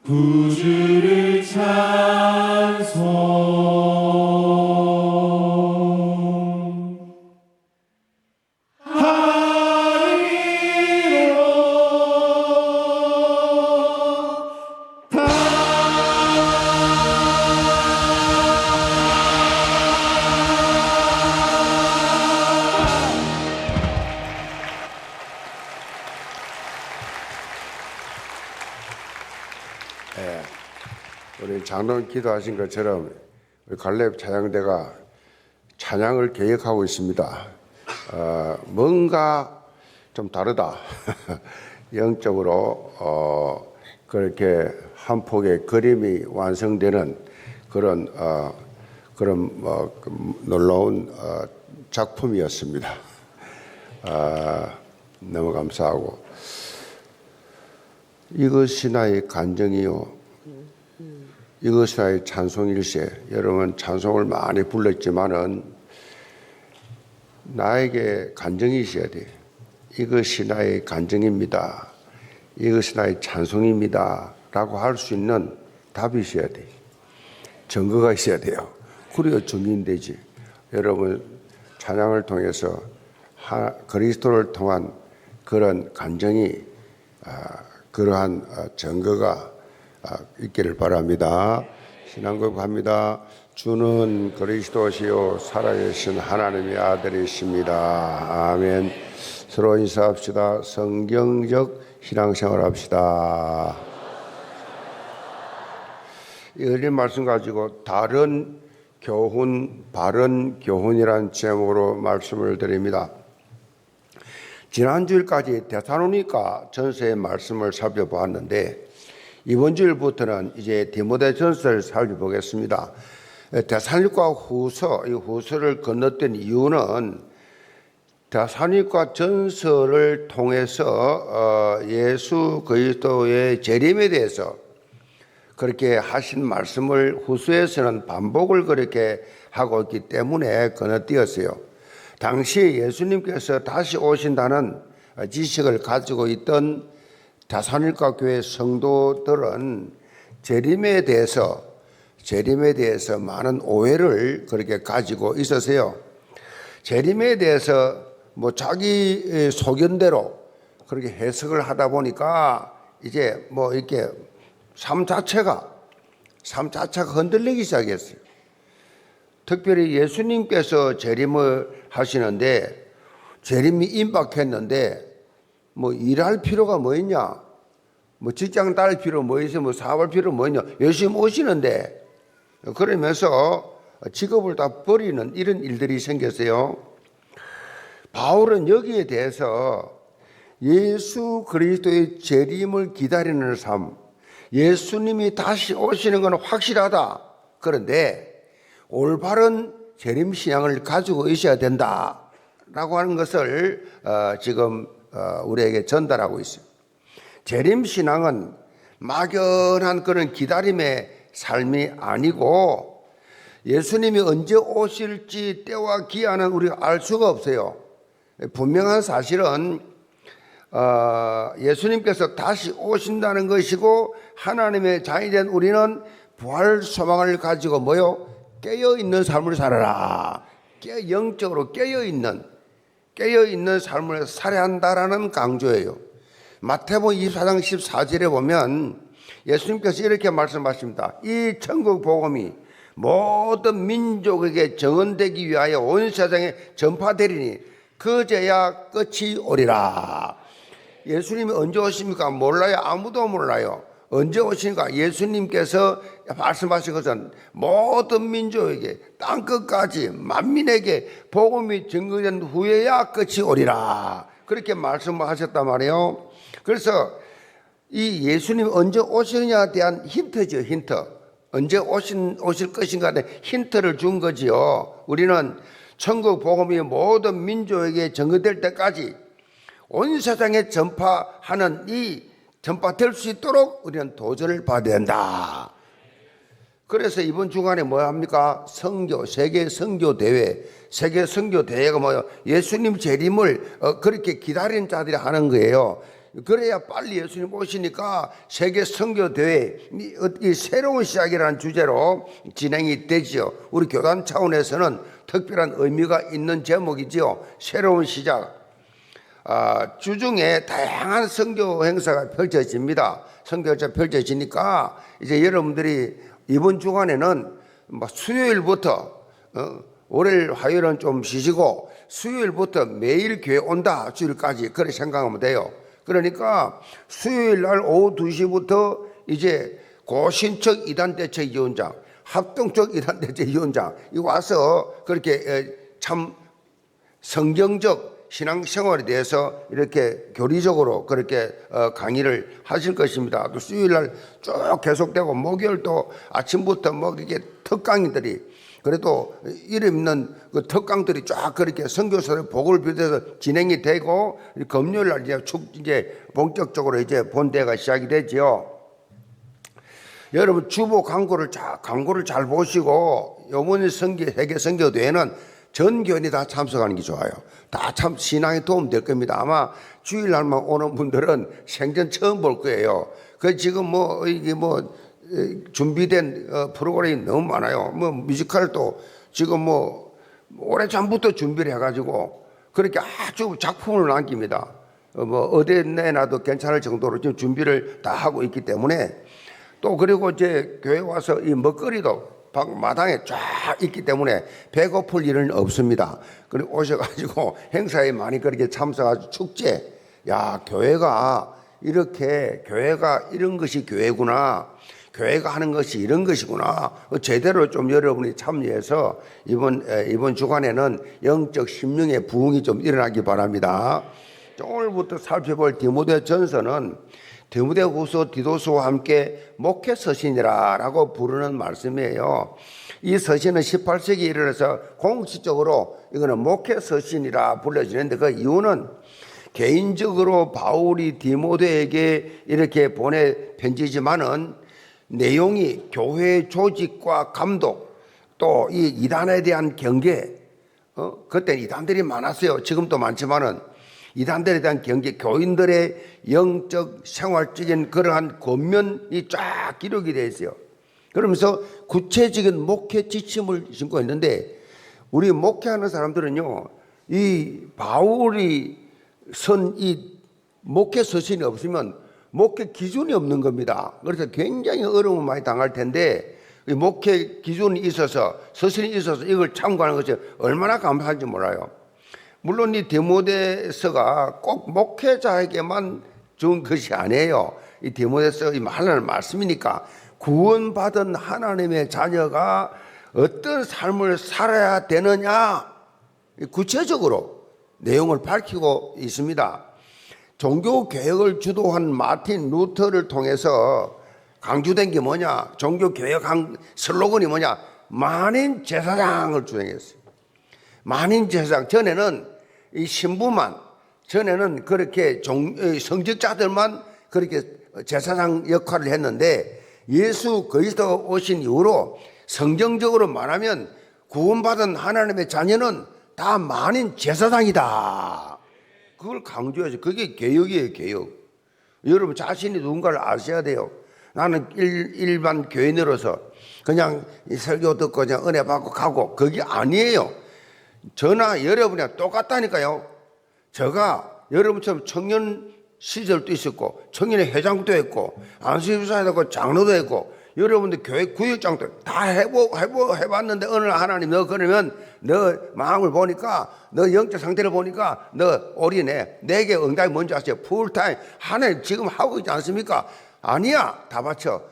구주를 찬송 우리 장로님 기도하신 것처럼 우리 갈렙 찬양대가 찬양을 개혁하고 있습니다. 뭔가 좀 다르다. 영적으로 그렇게 한 폭의 그림이 완성되는 그런 놀라운 작품이었습니다. 너무 감사하고 이것이 나의 간정이요 이것이 나의 찬송일세. 여러분 찬송을 많이 불렀지만은 나에게 간정이 있어야 돼. 이것이 나의 간정입니다. 이것이 나의 찬송입니다. 라고 할 수 있는 답이 있어야 돼. 증거가 있어야 돼요. 그래야 증인되지. 여러분 찬양을 통해서 그리스도를 통한 그런 간정이 그러한 증거가 있기를 바랍니다. 신앙고백합니다. 주는 그리스도시요 살아계신 하나님의 아들이십니다. 아멘. 서로 인사합시다. 성경적 신앙생활 합시다. 이 말씀 가지고 다른 교훈, 바른 교훈이라는 제목으로 말씀을 드립니다. 지난주일까지 데살로니가 전서의 말씀을 살펴보았는데 이번 주일부터는 이제 디모데전서를 살펴보겠습니다. 데살로니가 후서, 이 후서를 건너뛴 이유는 데살로니가 전서를 통해서 예수 그리스도의 재림에 대해서 그렇게 하신 말씀을 후서에서는 반복을 그렇게 하고 있기 때문에 건너뛰었어요. 당시 예수님께서 다시 오신다는 지식을 가지고 있던 데살로니가 교회 성도들은 재림에 대해서 재림에 대해서 많은 오해를 그렇게 가지고 있어서요. 재림에 대해서 뭐 자기 소견대로 그렇게 해석을 하다 보니까 이제 뭐 이렇게 삶 자체가 흔들리기 시작했어요. 특별히 예수님께서 재림을 하시는데 재림이 임박했는데 뭐 일할 필요가 뭐 있냐? 뭐 직장 다닐 필요 뭐 있어? 뭐 사업할 필요 뭐 있냐? 열심히 오시는데 그러면서 직업을 다 버리는 이런 일들이 생겼어요. 바울은 여기에 대해서 예수 그리스도의 재림을 기다리는 삶, 예수님이 다시 오시는 건 확실하다. 그런데 올바른 재림 신앙을 가지고 있어야 된다라고 하는 것을 지금 우리에게 전달하고 있어요. 재림 신앙은 막연한 그런 기다림의 삶이 아니고 예수님이 언제 오실지 때와 기한은 우리가 알 수가 없어요. 분명한 사실은 예수님께서 다시 오신다는 것이고 하나님의 자녀이 된 우리는 부활 소망을 가지고 깨어있는 삶을 살아라. 영적으로 깨어있는 삶을 살아야 한다라는 강조예요. 마태복음 24장 14절에 보면 예수님께서 이렇게 말씀하십니다. 이 천국 복음이 모든 민족에게 정언되기 위하여 온 세상에 전파되리니 그제야 끝이 오리라. 예수님이 언제 오십니까? 몰라요. 아무도 몰라요. 언제 오십니까? 예수님께서 말씀하신 것은 모든 민족에게 땅끝까지 만민에게 복음이 증거된 후에야 끝이 오리라. 그렇게 말씀하셨단 말이에요. 그래서 이 예수님 언제 오시느냐에 대한 힌트죠. 힌트. 언제 오실 것인가에 힌트를 준 거지요. 우리는 천국 복음이 모든 민족에게 전거될 때까지 온 세상에 전파하는 전파될 수 있도록 우리는 도전을 받아야 된다. 그래서 이번 주간에 뭐 합니까? 세계 선교 대회가 뭐예요? 예수님 재림을 그렇게 기다리는 자들이 하는 거예요. 그래야 빨리 예수님 오시니까 세계 선교 대회 이 새로운 시작이라는 주제로 진행이 되지요. 우리 교단 차원에서는 특별한 의미가 있는 제목이지요. 새로운 시작. 주중에 다양한 선교 행사가 펼쳐집니다. 선교 행사가 펼쳐지니까 이제 여러분들이 이번 주간에는 수요일부터 월요일 화요일은 좀 쉬시고 수요일부터 매일 교회 온다 주일까지 그렇게 생각하면 돼요. 그러니까 수요일 날 오후 2시부터 이제 고신척 이단대책 위원장, 합동적 이단대책 위원장 이 와서 그렇게 참 성경적 신앙생활에 대해서 이렇게 교리적으로 그렇게 강의를 하실 것입니다. 또 수요일 날 쭉 계속되고 목요일도 아침부터 이렇게 특강인들이 그래도 이름 있는 그 특강들이 쫙 그렇게 선교사를 복을 비롯해서 진행이 되고 금요일 날 이제 본격적으로 이제 본대가 시작이 되지요. 여러분 주보 광고를 잘 보시고 요번 세계 선교 대회는 전 교인이 다 참석하는 게 좋아요. 다 참 신앙에 도움 될 겁니다. 아마 주일날만 오는 분들은 생전 처음 볼 거예요. 그 지금 이게 준비된 프로그램이 너무 많아요. 뮤지컬도 지금 오래전부터 준비를 해가지고 그렇게 아주 작품을 남깁니다. 어디에 내놔도 괜찮을 정도로 지금 준비를 다 하고 있기 때문에 또 그리고 이제 교회 와서 이 먹거리도 마당에 쫙 있기 때문에 배고플 일은 없습니다. 그리고 오셔가지고 행사에 많이 그렇게 참석하고 축제. 야, 교회가 이런 것이 교회구나. 교회가 하는 것이 이런 것이구나. 제대로 좀 여러분이 참여해서 이번 주간에는 영적 심령의 부흥이 좀 일어나기 바랍니다. 오늘부터 살펴볼 디모데 전서는 디모데후서 디도서와 함께 목회 서신이라고 부르는 말씀이에요. 이 서신은 18세기에 이르러서 공식적으로 이거는 목회 서신이라 불려지는데 그 이유는 개인적으로 바울이 디모데에게 이렇게 보내 편지지만은 내용이 교회 조직과 감독 또 이 이단에 대한 경계 그때 이단들이 많았어요. 지금도 많지만은 이단들에 대한 경계, 교인들의 영적 생활적인 그러한 권면이 쫙 기록이 되어 있어요. 그러면서 구체적인 목회 지침을 신고 있는데 우리 목회하는 사람들은요, 이 바울이 선 이 목회 서신이 없으면 목회 기준이 없는 겁니다. 그래서 굉장히 어려움을 많이 당할 텐데 이 목회 기준이 있어서 서신이 있어서 이걸 참고하는 것이 얼마나 감사한지 몰라요. 물론 이 디모데서가 꼭 목회자에게만 준 것이 아니에요. 이 디모데서 이 하나님의 말씀이니까 구원받은 하나님의 자녀가 어떤 삶을 살아야 되느냐 구체적으로 내용을 밝히고 있습니다. 종교 개혁을 주도한 마틴 루터를 통해서 강조된 게 뭐냐? 종교 개혁 슬로건이 뭐냐? 만인 제사장을 주장했어요. 만인 제사장. 전에는 이 신부만, 전에는 그렇게 성직자들만 그렇게 제사장 역할을 했는데 예수 그리스도 오신 이후로 성경적으로 말하면 구원받은 하나님의 자녀는 다 만인 제사장이다. 그걸 강조해서 그게 개혁이에요, 개혁. 여러분 자신이 누군가를 아셔야 돼요. 나는 일반 교인으로서 그냥 설교 듣고 그냥 은혜 받고 가고 그게 아니에요. 저나 여러분이랑 똑같다니까요. 제가 여러분처럼 청년 시절도 있었고 청년의 회장도 했고 안수집사도 했고 장로도 했고 여러분들 교회 구역장도 다 해봤는데 어느 날 하나님 너 그러면 너 마음을 보니까 너 영적 상태를 보니까 너 올인해. 내게 응답이 뭔지 아세요? 풀타임. 하나님 지금 하고 있지 않습니까? 아니야. 다 바쳐.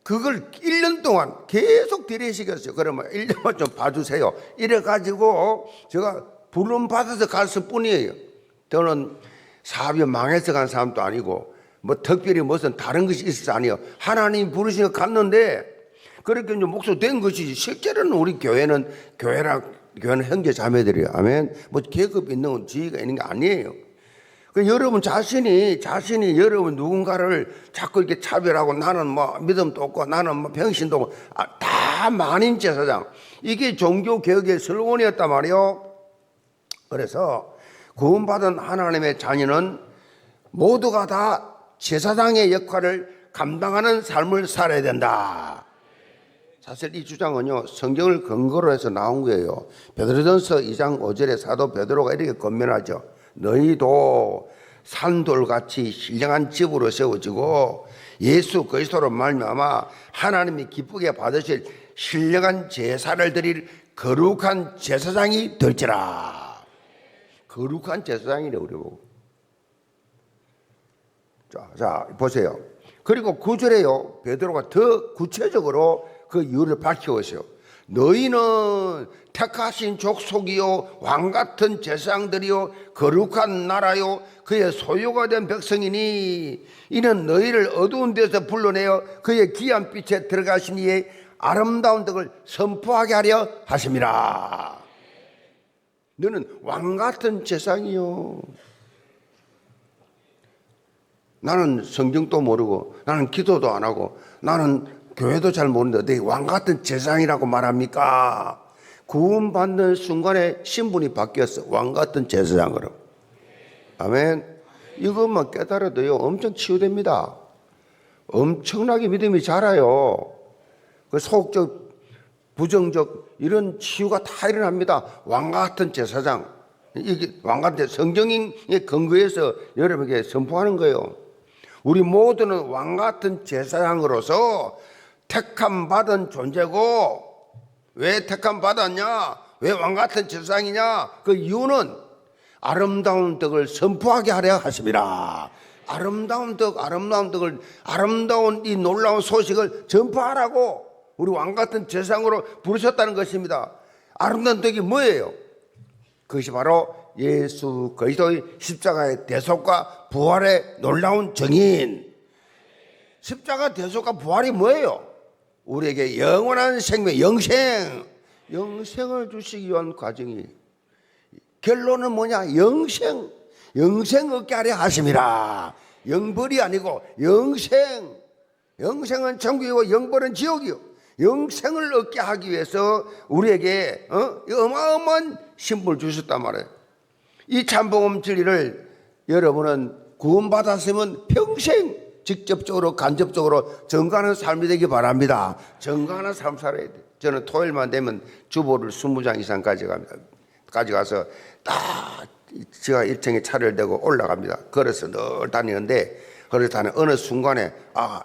그걸 1년 동안 계속 들이시켰어요. 그러면 1년만 좀 봐주세요. 이래가지고 제가 부름 받아서 갔을 뿐이에요. 저는 사업이 망해서 간 사람도 아니고 뭐 특별히 무슨 다른 것이 있어서 아니에요. 하나님 부르시고 갔는데 그렇게 이제 목소 된 것이지 실제로는 우리 교회는 형제 자매들이에요. 아멘. 뭐 계급 있는 지위가 있는 게 아니에요. 여러분 자신이 여러분 누군가를 자꾸 이렇게 차별하고 나는 뭐 믿음도 없고 나는 뭐 병신도 없고 다 만인 제사장. 이게 종교 개혁의 슬로건이었단 말이에요. 그래서 구원받은 하나님의 자녀는 모두가 다 제사장의 역할을 감당하는 삶을 살아야 된다. 사실 이 주장은요 성경을 근거로 해서 나온 거예요. 베드로전서 2장 5절에 사도 베드로가 이렇게 권면하죠. 너희도 산돌같이 신령한 집으로 세워지고 예수 그리스도로 말미암아 하나님이 기쁘게 받으실 신령한 제사를 드릴 거룩한 제사장이 될지라. 거룩한 제사장이래 우리 보고. 자 보세요. 그리고 9절에요 베드로가 더 구체적으로 그 이유를 밝히고 있어요. 너희는 택하신 족속이요 왕같은 제사장들이요 거룩한 나라요 그의 소유가 된 백성이니 이는 너희를 어두운 데서 불러내어 그의 귀한 빛에 들어가신 이의 아름다운 덕을 선포하게 하려 하심이라. 너는 왕같은 제사장이요. 나는 성경도 모르고 나는 기도도 안 하고 나는 교회도 잘 모르는데 내 왕같은 제사장이라고 말합니까? 구원받는 순간에 신분이 바뀌었어. 왕같은 제사장으로. 아멘. 이것만 깨달아도요 엄청 치유됩니다. 엄청나게 믿음이 자라요. 그 소극적 부정적 이런 치유가 다 일어납니다. 왕같은 제사장. 이게 왕같은 성경의 근거에서 여러분에게 선포하는 거예요. 우리 모두는 왕같은 제사장으로서 택함 받은 존재고, 왜 택함 받았냐? 왜 왕같은 제사장이냐? 그 이유는 아름다운 덕을 선포하게 하려 하심이라. 아름다운 덕을, 아름다운 이 놀라운 소식을 전파하라고 우리 왕같은 제사장으로 부르셨다는 것입니다. 아름다운 덕이 뭐예요? 그것이 바로 예수 그리스도의 십자가의 대속과 부활의 놀라운 정인. 십자가 대속과 부활이 뭐예요? 우리에게 영원한 생명, 영생을 주시기 위한 과정이. 결론은 뭐냐? 영생 얻게 하려 하심이라. 영벌이 아니고 영생. 영생은 천국이고 영벌은 지옥이요. 영생을 얻게 하기 위해서 우리에게 어마어마한 신분을 주셨단 말이에요. 이 참복음 진리를 여러분은 구원받았으면 평생 직접적으로 간접적으로 증거하는 삶이 되기 바랍니다. 증거하는 삶 살아야 돼. 저는 토요일만 되면 주보를 20장 이상 가져가서 딱 제가 1층에 차를 대고 올라갑니다. 걸어서 늘 다니는데 걸어서 다니는 어느 순간에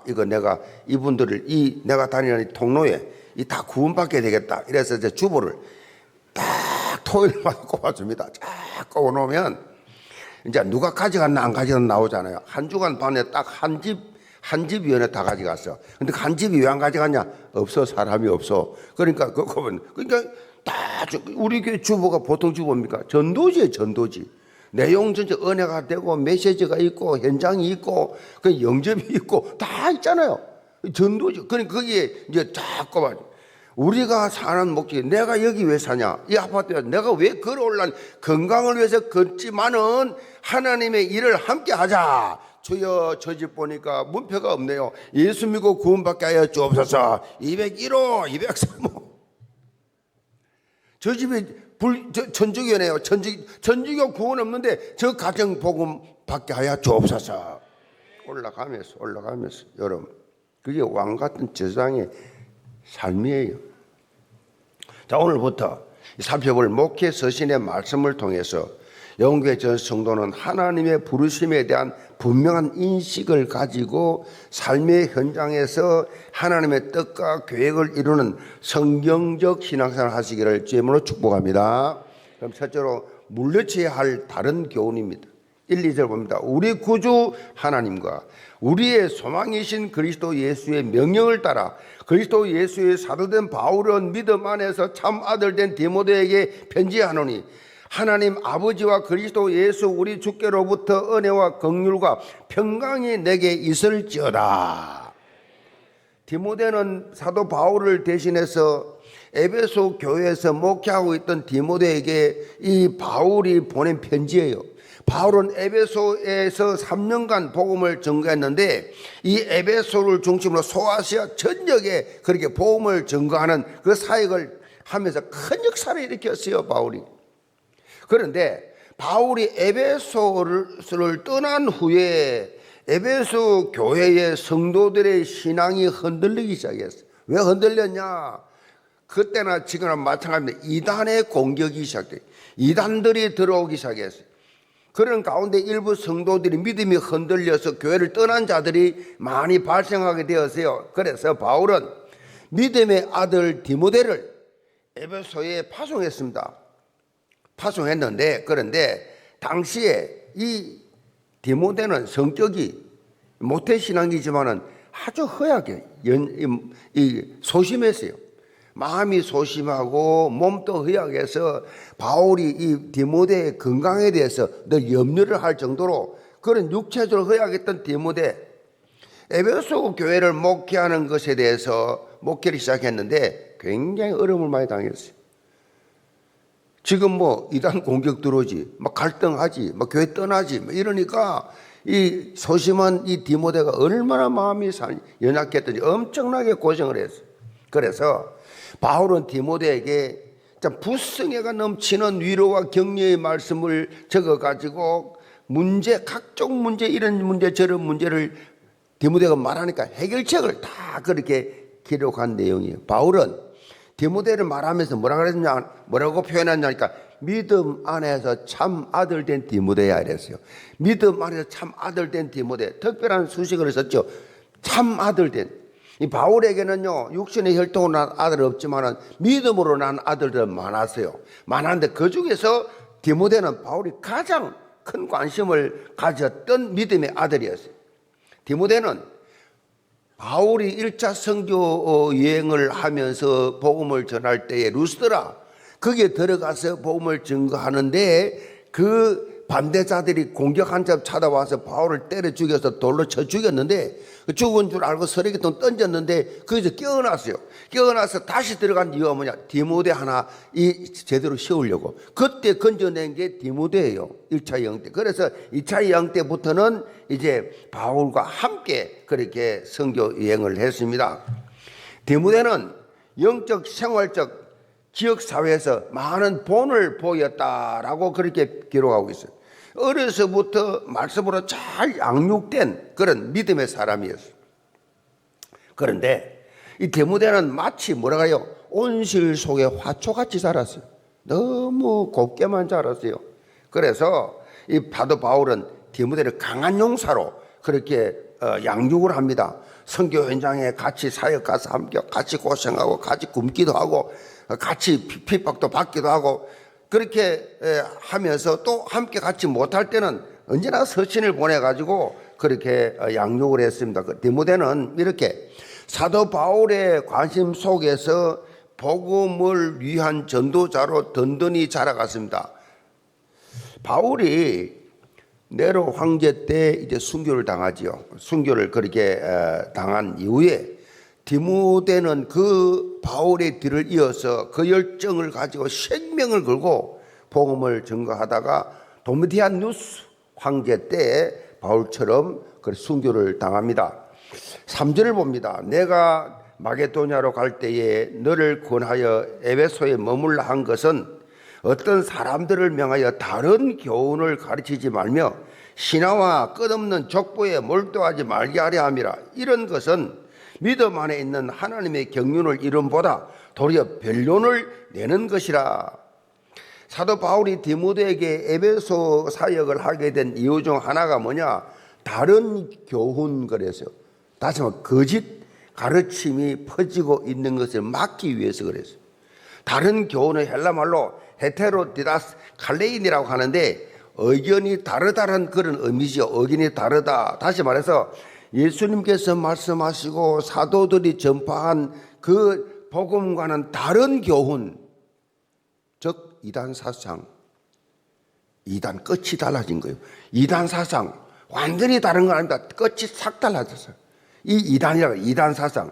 이거 내가 이분들을 내가 다니는 이 통로에 다 구원받게 되겠다. 이래서 이제 주보를 딱 토요일마다 꼽아줍니다. 쫙 꼽아놓으면 이제 누가 가져갔나 안 가져갔나 나오잖아요. 한 주간 반에 딱 한 집 위원회 다 가져갔어. 근데 한 집이 왜 안 가져갔냐? 없어, 사람이 없어. 그러니까 그러니까 다 우리 교회 주보가 보통 주보입니까? 전도지예요, 전도지. 내용 전체 은혜가 되고 메시지가 있고 현장이 있고 그 영접이 있고 다 있잖아요. 전도지. 그러니까 거기에 이제 쫙 꼽아. 우리가 사는 목적이 내가 여기 왜 사냐? 이 아파트에 내가 왜 걸어올란 건강을 위해서 걷지만은 하나님의 일을 함께 하자. 주여 저 집 보니까 문표가 없네요. 예수 믿고 구원받게 하여 주옵소서. 201호 203호 저 집에 천주교네요. 천주교 구원 없는데 저 가정 복음 받게 하여 주옵소서. 올라가면서 여러분 그게 왕 같은 제사장의 삶이에요. 자, 오늘부터 살펴볼 목회 서신의 말씀을 통해서 영계 전 성도는 하나님의 부르심에 대한 분명한 인식을 가지고 삶의 현장에서 하나님의 뜻과 계획을 이루는 성경적 신앙생활을 하시기를 주님으로 축복합니다. 그럼 첫째로 물리쳐야 할 다른 교훈입니다. 1, 2절 봅니다. 우리 구주 하나님과 우리의 소망이신 그리스도 예수의 명령을 따라 그리스도 예수의 사도된 바울은 믿음 안에서 참 아들 된 디모데에게 편지하노니 하나님 아버지와 그리스도 예수 우리 주께로부터 은혜와 긍휼과 평강이 내게 있을지어다. 디모데는 사도 바울을 대신해서 에베소 교회에서 목회하고 있던 디모데에게 이 바울이 보낸 편지예요. 바울은 에베소에서 3년간 복음을 전거했는데 이 에베소를 중심으로 소아시아 전역에 그렇게 복음을 전거하는 그 사역을 하면서 큰 역사를 일으켰어요, 바울이. 그런데 바울이 에베소를 떠난 후에 에베소 교회의 성도들의 신앙이 흔들리기 시작했어요. 왜 흔들렸냐? 그때나 지금이나 마찬가지입니다. 이단의 공격이 시작돼요. 이단들이 들어오기 시작했어요. 그런 가운데 일부 성도들이 믿음이 흔들려서 교회를 떠난 자들이 많이 발생하게 되었어요. 그래서 바울은 믿음의 아들 디모데를 에베소에 파송했는데 그런데 당시에 이 디모데는 성격이 모태신앙이지만은 아주 허약해 소심했어요. 마음이 소심하고 몸도 허약해서 바울이 이 디모데의 건강에 대해서 늘 염려를 할 정도로 그런 육체적으로 허약했던 디모데 에베소 교회를 목회하는 것에 대해서 목회를 시작했는데 굉장히 어려움을 많이 당했어요. 지금 이단 공격 들어오지, 갈등하지, 교회 떠나지, 이러니까 이 소심한 이 디모데가 얼마나 마음이 연약했던지 엄청나게 고생을 했어요. 그래서 바울은 디모데에게 부성애가 넘치는 위로와 격려의 말씀을 적어가지고 각종 문제, 이런 문제, 저런 문제를 디모데가 말하니까 해결책을 다 그렇게 기록한 내용이에요. 바울은 디모데를 말하면서 뭐라고 표현했냐니까 믿음 안에서 참 아들 된 디모데야 이랬어요. 믿음 안에서 참 아들 된 디모데. 특별한 수식을 썼죠. 참 아들 된. 이 바울에게는요, 육신의 혈통으로 난 아들 없지만은 믿음으로 난 아들들 많았어요. 많았는데 그 중에서 디모데는 바울이 가장 큰 관심을 가졌던 믿음의 아들이었어요. 디모데는 바울이 1차 선교 여행을 하면서 복음을 전할 때에 루스드라 거기에 들어가서 복음을 증거하는데 그 반대자들이 공격한 점 찾아와서 바울을 때려 죽여서 돌로 쳐 죽였는데 죽은 줄 알고 쓰레기통 던졌는데 거기서 깨어났어요. 깨어나서 다시 들어간 이유가 뭐냐? 디모데 하나 제대로 세우려고. 그때 건져낸 게 디모데예요. 1차 여행 때. 그래서 2차 여행 때부터는 이제 바울과 함께 그렇게 선교 여행을 했습니다. 디모데는 영적 생활적 지역사회에서 많은 본을 보였다라고 그렇게 기록하고 있어요. 어려서부터 말씀으로 잘 양육된 그런 믿음의 사람이었어요. 그런데 이 디모데는 마치 뭐라고요? 온실 속의 화초같이 자랐어요. 너무 곱게만 자랐어요. 그래서 이 사도 바울은 디모데를 강한 용사로 그렇게 양육을 합니다. 선교 현장에 같이 사역 가서 함께 같이 고생하고 같이 굶기도 하고 같이 핍박도 받기도 하고 그렇게 하면서 또 함께 같이 못할 때는 언제나 서신을 보내가지고 그렇게 양육을 했습니다. 디모데는 이렇게 사도 바울의 관심 속에서 복음을 위한 전도자로 든든히 자라갔습니다. 바울이 네로 황제 때 이제 순교를 당하지요. 순교를 그렇게 당한 이후에 디모데는 그 바울의 뒤를 이어서 그 열정을 가지고 생명을 걸고 복음을 전거하다가 도미디아누스 황제 때 바울처럼 그 순교를 당합니다. 3절을 봅니다. 내가 마게도냐로 갈 때에 너를 권하여 에베소에 머물라 한 것은 어떤 사람들을 명하여 다른 교훈을 가르치지 말며 신화와 끝없는 족보에 몰두하지 말게 하려 함이라. 이런 것은 믿음 안에 있는 하나님의 경륜을 이름보다 도리어 변론을 내는 것이라. 사도 바울이 디모데에게 에베소 사역을 하게 된 이유 중 하나가 뭐냐? 다른 교훈 그래서요. 다시 말해 거짓 가르침이 퍼지고 있는 것을 막기 위해서 그랬어요. 다른 교훈은 헬라말로 헤테로디다스 칼레인이라고 하는데 의견이 다르다는 그런 의미죠. 의견이 다르다. 다시 말해서 예수님께서 말씀하시고 사도들이 전파한 그 복음과는 다른 교훈, 즉 이단 사상, 이단 끝이 달라진 거예요. 이단 사상 완전히 다른 건 아닙니다. 끝이 싹 달라졌어요. 이 이단이라고 이단 사상.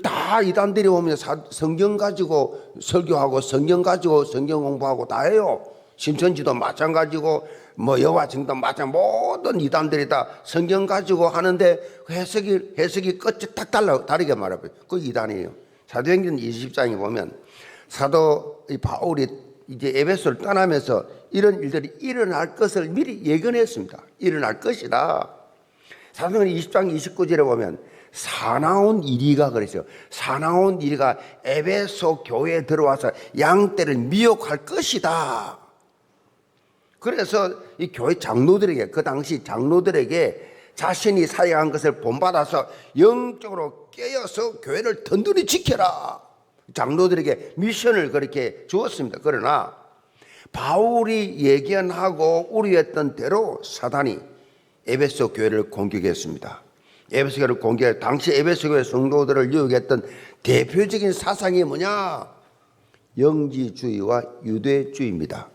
다 이단들이 오면 성경 가지고 설교하고 성경 가지고 성경 공부하고 다 해요. 신천지도 마찬가지고 뭐 여호와 증도 마찬가지 모든 이단들이 다 성경 가지고 하는데 해석이 끝이 딱 다르게 말해요. 그 이단이에요. 사도행전 20장에 보면 사도 바울이 이제 에베소를 떠나면서 이런 일들이 일어날 것을 미리 예견했습니다. 일어날 것이다. 사도행전 20장 29절에 보면 사나운 이리가 그랬어요. 사나운 이리가 에베소 교회에 들어와서 양떼를 미혹할 것이다. 그래서 이 교회 장로들에게 그 당시 장로들에게 자신이 사역한 것을 본받아서 영적으로 깨어서 교회를 든든히 지켜라. 장로들에게 미션을 그렇게 주었습니다. 그러나 바울이 예견하고 우려했던 대로 사단이 에베소 교회를 공격했습니다. 에베소 교회를 공격해 당시 에베소 교회 성도들을 유혹했던 대표적인 사상이 뭐냐? 영지주의와 유대주의입니다.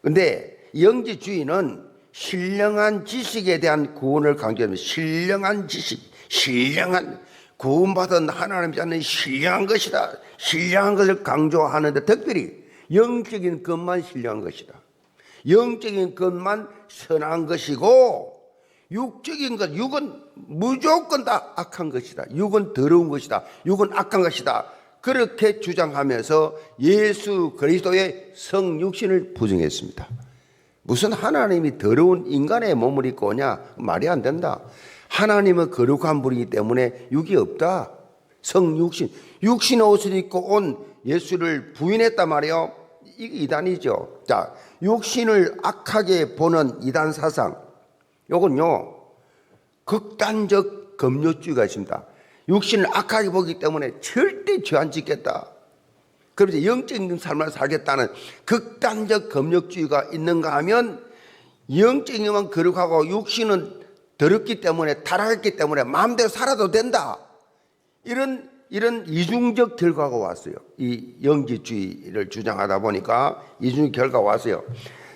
그런데 영지주의는 신령한 지식에 대한 구원을 강조합니다. 신령한 지식, 신령한 구원받은 하나님이 하는 신령한 것이다. 신령한 것을 강조하는데 특별히 영적인 것만 신령한 것이다. 영적인 것만 선한 것이고 육적인 것, 육은 무조건 다 악한 것이다. 육은 더러운 것이다. 육은 악한 것이다. 그렇게 주장하면서 예수 그리스도의 성육신을 부정했습니다. 무슨 하나님이 더러운 인간의 몸을 입고 오냐? 말이 안 된다. 하나님은 거룩한 분이기 때문에 육이 없다. 성육신, 육신의 옷을 입고 온 예수를 부인했단 말이에요. 이게 이단이죠. 자, 육신을 악하게 보는 이단 사상, 요건요 극단적 금욕주의가 있습니다. 육신을 악하게 보기 때문에 절대 죄 안 짓겠다. 그래서 영적인 삶을 살겠다는 극단적 금욕주의가 있는가 하면 영적인 것만 거룩하고 육신은 더럽기 때문에 타락했기 때문에 마음대로 살아도 된다. 이런 이중적 결과가 왔어요. 이 영지주의를 주장하다 보니까 이중적 결과가 왔어요.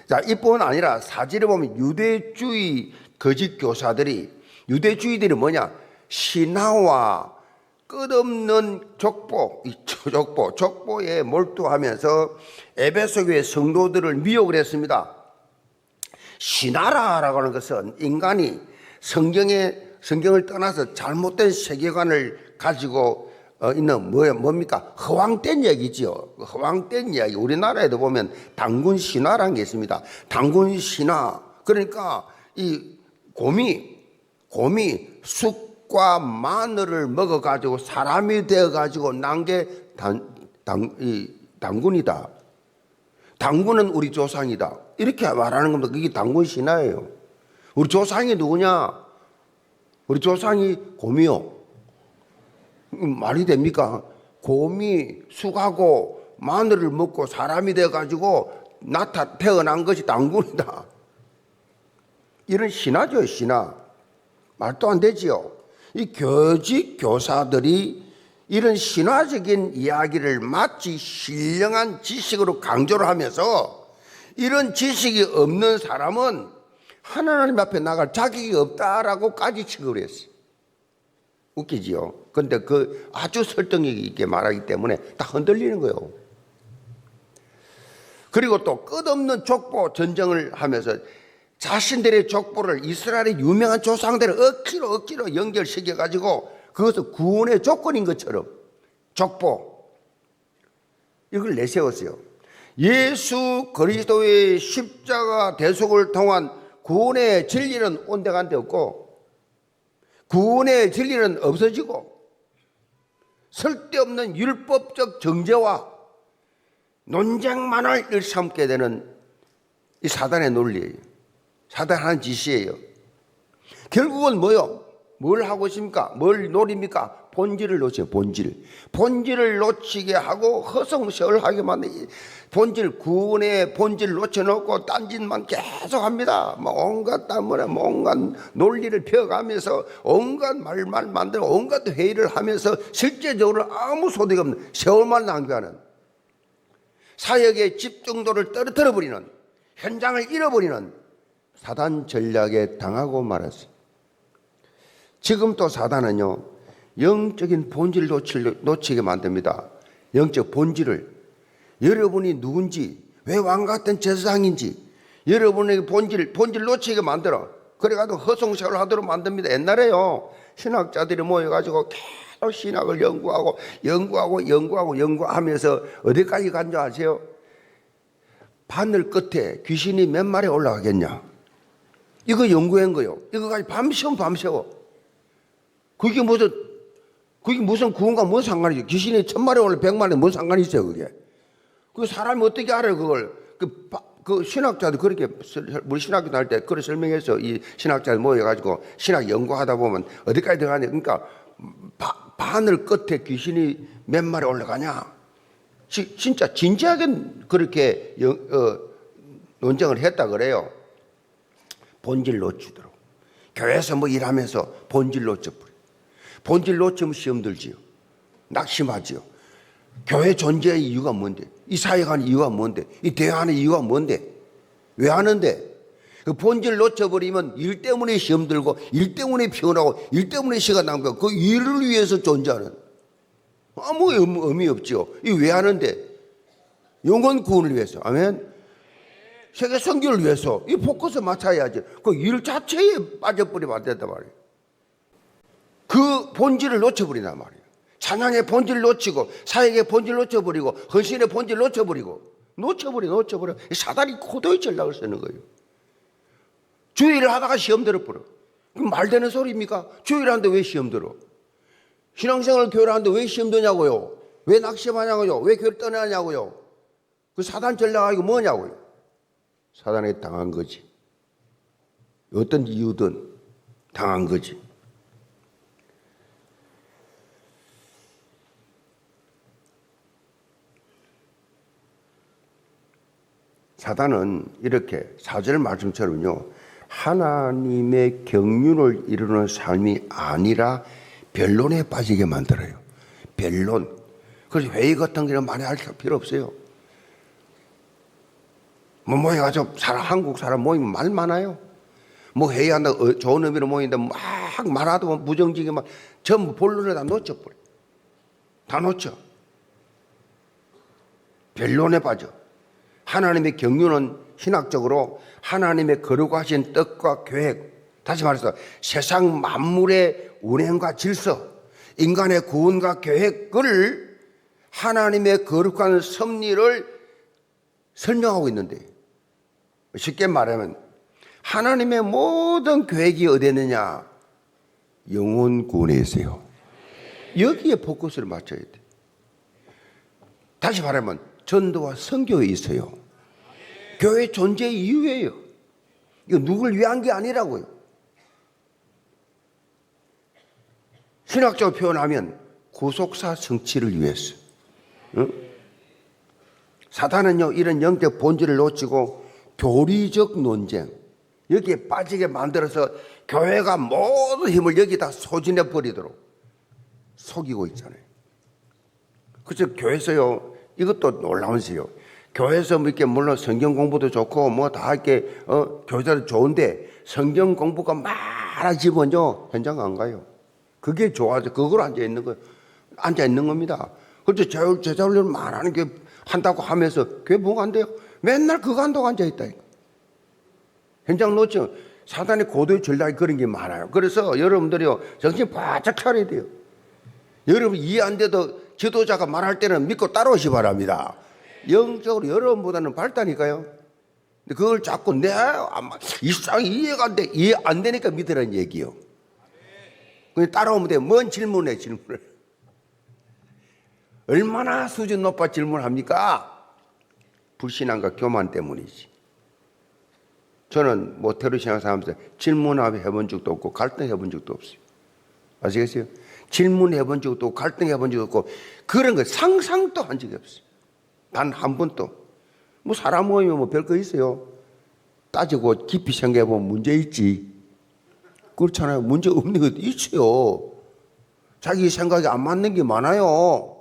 자, 이뿐 아니라 사지를 보면 유대주의 거짓 교사들이 유대주의들이 뭐냐? 신화와 끝없는 족보에 몰두하면서 에베소 교회 성도들을 미혹을 했습니다. 신화라고 하는 것은 인간이 성경을 떠나서 잘못된 세계관을 가지고 있는 뭡니까? 허황된 얘기지요. 허황된 이야기. 우리나라에도 보면 당군 신화라는 게 있습니다. 당군 신화, 그러니까 이 곰이 쑥과 마늘을 먹어가지고 사람이 되어가지고 난 게 당군이다. 당군은 우리 조상이다. 이렇게 말하는 겁니다. 그게 당군 신화예요. 우리 조상이 누구냐? 우리 조상이 곰이요. 말이 됩니까? 곰이 쑥하고 마늘을 먹고 사람이 되어가지고 태어난 것이 당군이다. 이런 신화죠, 신화. 말도 안 되지요. 이 교직 교사들이 이런 신화적인 이야기를 마치 신령한 지식으로 강조를 하면서 이런 지식이 없는 사람은 하나님 앞에 나갈 자격이 없다라고까지 취급을 했어요. 웃기지요. 근데 그 아주 설득력 있게 말하기 때문에 다 흔들리는 거예요. 그리고 또 끝없는 족보 전쟁을 하면서 자신들의 족보를 이스라엘의 유명한 조상들을 억지로 연결시켜가지고 그것을 구원의 조건인 것처럼 족보 이걸 내세웠어요. 예수 그리스도의 십자가 대속을 통한 구원의 진리는 온데간데 없고 구원의 진리는 없어지고 쓸데없는 율법적 정죄와 논쟁만을 일삼게 되는 이 사단의 논리예요. 사단 하는 짓이에요. 결국은 뭐요? 뭘 하고 있습니까? 뭘 노립니까? 본질을 놓쳐요. 본질을 놓치게 하고 허송세월하게 만드는 구원의 본질을 놓쳐놓고 딴짓만 계속합니다. 온갖 온갖 논리를 펴가면서 온갖 말만 만들고 온갖 회의를 하면서 실제적으로 아무 소득이 없는 세월만 낭비하는 사역의 집중도를 떨어뜨려버리는 현장을 잃어버리는 사단 전략에 당하고 말았어요. 지금 또 사단은요, 영적인 본질을 놓치게 만듭니다. 영적 본질을. 여러분이 누군지, 왜 왕같은 제사장인지, 여러분의 본질 놓치게 만들어. 그래가지고 허송세월 하도록 만듭니다. 옛날에요, 신학자들이 모여가지고 계속 신학을 연구하면서 어디까지 간 줄 아세요? 바늘 끝에 귀신이 몇 마리 올라가겠냐? 이거 연구한 거요. 이거까지 밤새워. 그게 무슨 구원과 뭔 상관이죠? 귀신이 1000마리 올라 100마리 뭔 상관이 있어요, 그게? 그 사람이 어떻게 알아요, 그걸? 그 신학자들 그렇게, 우리 신학교 다닐 때 그렇게 설명해서 이 신학자들 모여가지고 신학 연구하다 보면 어디까지 들어가냐? 그러니까 바늘 끝에 귀신이 몇 마리 올라가냐? 진짜 진지하게 그렇게 논쟁을 했다 그래요. 본질 놓치도록. 교회에서 뭐 일하면서 본질 놓쳐버려. 본질 놓치면 시험 들지요. 낙심하지요. 교회 존재의 이유가 뭔데? 이 사역하는 이유가 뭔데? 이 대화하는 이유가 뭔데? 왜 하는데? 그 본질 놓쳐버리면 일 때문에 시험 들고 일 때문에 피곤하고 일 때문에 시간 낭비하고 그 일을 위해서 존재하는 아무 의미 없지요. 이 왜 하는데? 영혼 구원을 위해서. 아멘. 세계 선교를 위해서 이 포커스 맞춰야지. 그 일 자체에 빠져버리면 안 된단 말이에요. 그 본질을 놓쳐버린단 말이에요. 찬양의 본질을 놓치고 사역의 본질을 놓쳐버리고 헌신의 본질을 놓쳐버려. 사단이 고도의 전략을 쓰는 거예요. 주의를 하다가 시험 들어버려. 그럼 말 되는 소리입니까? 주의를 하는데 왜 시험 들어? 신앙생활을 교회를 하는데 왜 시험 드냐고요? 왜 낙심하냐고요? 왜 교회를 떠나냐고요? 그 사단 전략이 뭐냐고요? 사단에 당한 거지. 어떤 이유든 당한 거지. 사단은 이렇게 4절 말씀처럼요, 하나님의 경륜을 이루는 삶이 아니라 변론에 빠지게 만들어요. 변론. 그래서 회의 같은 거는 많이 할 필요 없어요. 뭐 모여가지고 한국 사람 모이면 말 많아요. 뭐 회의한다, 좋은 의미로 모이는데 막 말하도 무정직이 막 전부 본론을 다 놓쳐버려. 다 놓쳐. 변론에 빠져. 하나님의 경륜은 신학적으로 하나님의 거룩하신 뜻과 계획, 다시 말해서 세상 만물의 운행과 질서, 인간의 구원과 계획을 하나님의 거룩한 섭리를 설명하고 있는데, 쉽게 말하면 하나님의 모든 계획이 어디 있느냐? 영혼 구원에 있어요. 여기에 포커스를 맞춰야 돼. 다시 말하면 전도와 선교에 있어요. 교회 존재 이유예요. 이거 누굴 위한 게 아니라고요. 신학적으로 표현하면 구속사 성취를 위해서. 응? 사탄은요, 이런 영적 본질을 놓치고 교리적 논쟁, 여기에 빠지게 만들어서 교회가 모든 힘을 여기다 소진해 버리도록 속이고 있잖아요. 그래서 교회에서요, 이것도 놀라운 시요. 교회에서 뭐 이렇게 물론 성경 공부도 좋고 뭐 다 이렇게 교회도 좋은데 성경 공부가 많아지면요 현장 안 가요. 그게 좋아서 그걸 앉아 있는 거예요. 앉아 있는 겁니다. 그래서 제자훈련 많은 게 한다고 하면서 교회 뭐가 안 돼요? 맨날 그거 한다고 앉아 있다. 현장 놓치면 사단의 고도의 전략이 그런 게 많아요. 그래서 여러분들이요 정신 바짝 차려야 돼요. 여러분 이해 안 돼도 지도자가 말할 때는 믿고 따라오시 바랍니다. 영적으로 여러분보다는 밝다니까요. 근데 그걸 자꾸 이상 이해가 안 돼. 이해 안 되니까 믿으라는 얘기요. 그냥 따라오면 돼. 뭔 질문해, 질문을. 얼마나 수준 높아 질문합니까? 불신앙과 교만 때문이지. 저는 모태로 신앙생활하면서 질문해본 적도 없고 갈등해본 적도 없어요. 아시겠어요? 질문해본 적도 없고 갈등해본 적도 없고 그런 거 상상도 한 적이 없어요. 단 한 번도. 뭐 사람 모이면 뭐 별거 있어요. 따지고 깊이 생각해보면 문제 있지. 그렇잖아요. 문제 없는 것도 있어요. 자기 생각이 안 맞는 게 많아요.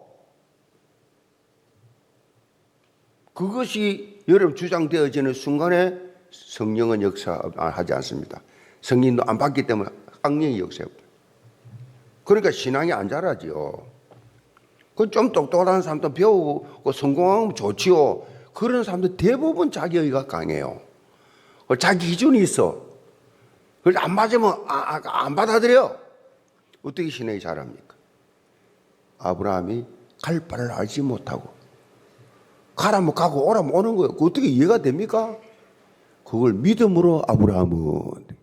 그것이 여러분 주장되어지는 순간에 성령은 역사하지 않습니다. 성령도 안 받기 때문에 악령이 역사해요. 그러니까 신앙이 안 자라지요. 그 좀 똑똑한 사람도 배우고 성공하면 좋지요. 그런 사람들 대부분 자기의가 강해요. 자기 기준이 있어. 그래서 안 맞으면 안 받아들여. 어떻게 신앙이 자랍니까? 아브라함이 갈 바를 알지 못하고 가라면 가고 오라면 오는 거예요. 그 어떻게 이해가 됩니까? 그걸 믿음으로 아브라함은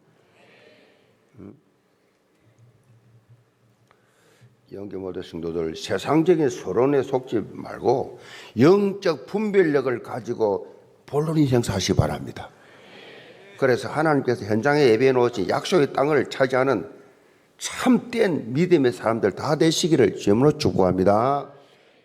영계 모든 성도들 세상적인 서론에 속지 말고 영적 분별력을 가지고 본론 인생 사시 바랍니다. 그래서 하나님께서 현장에 예배해 놓으신 약속의 땅을 차지하는 참된 믿음의 사람들 다 되시기를 주님으로 축복합니다.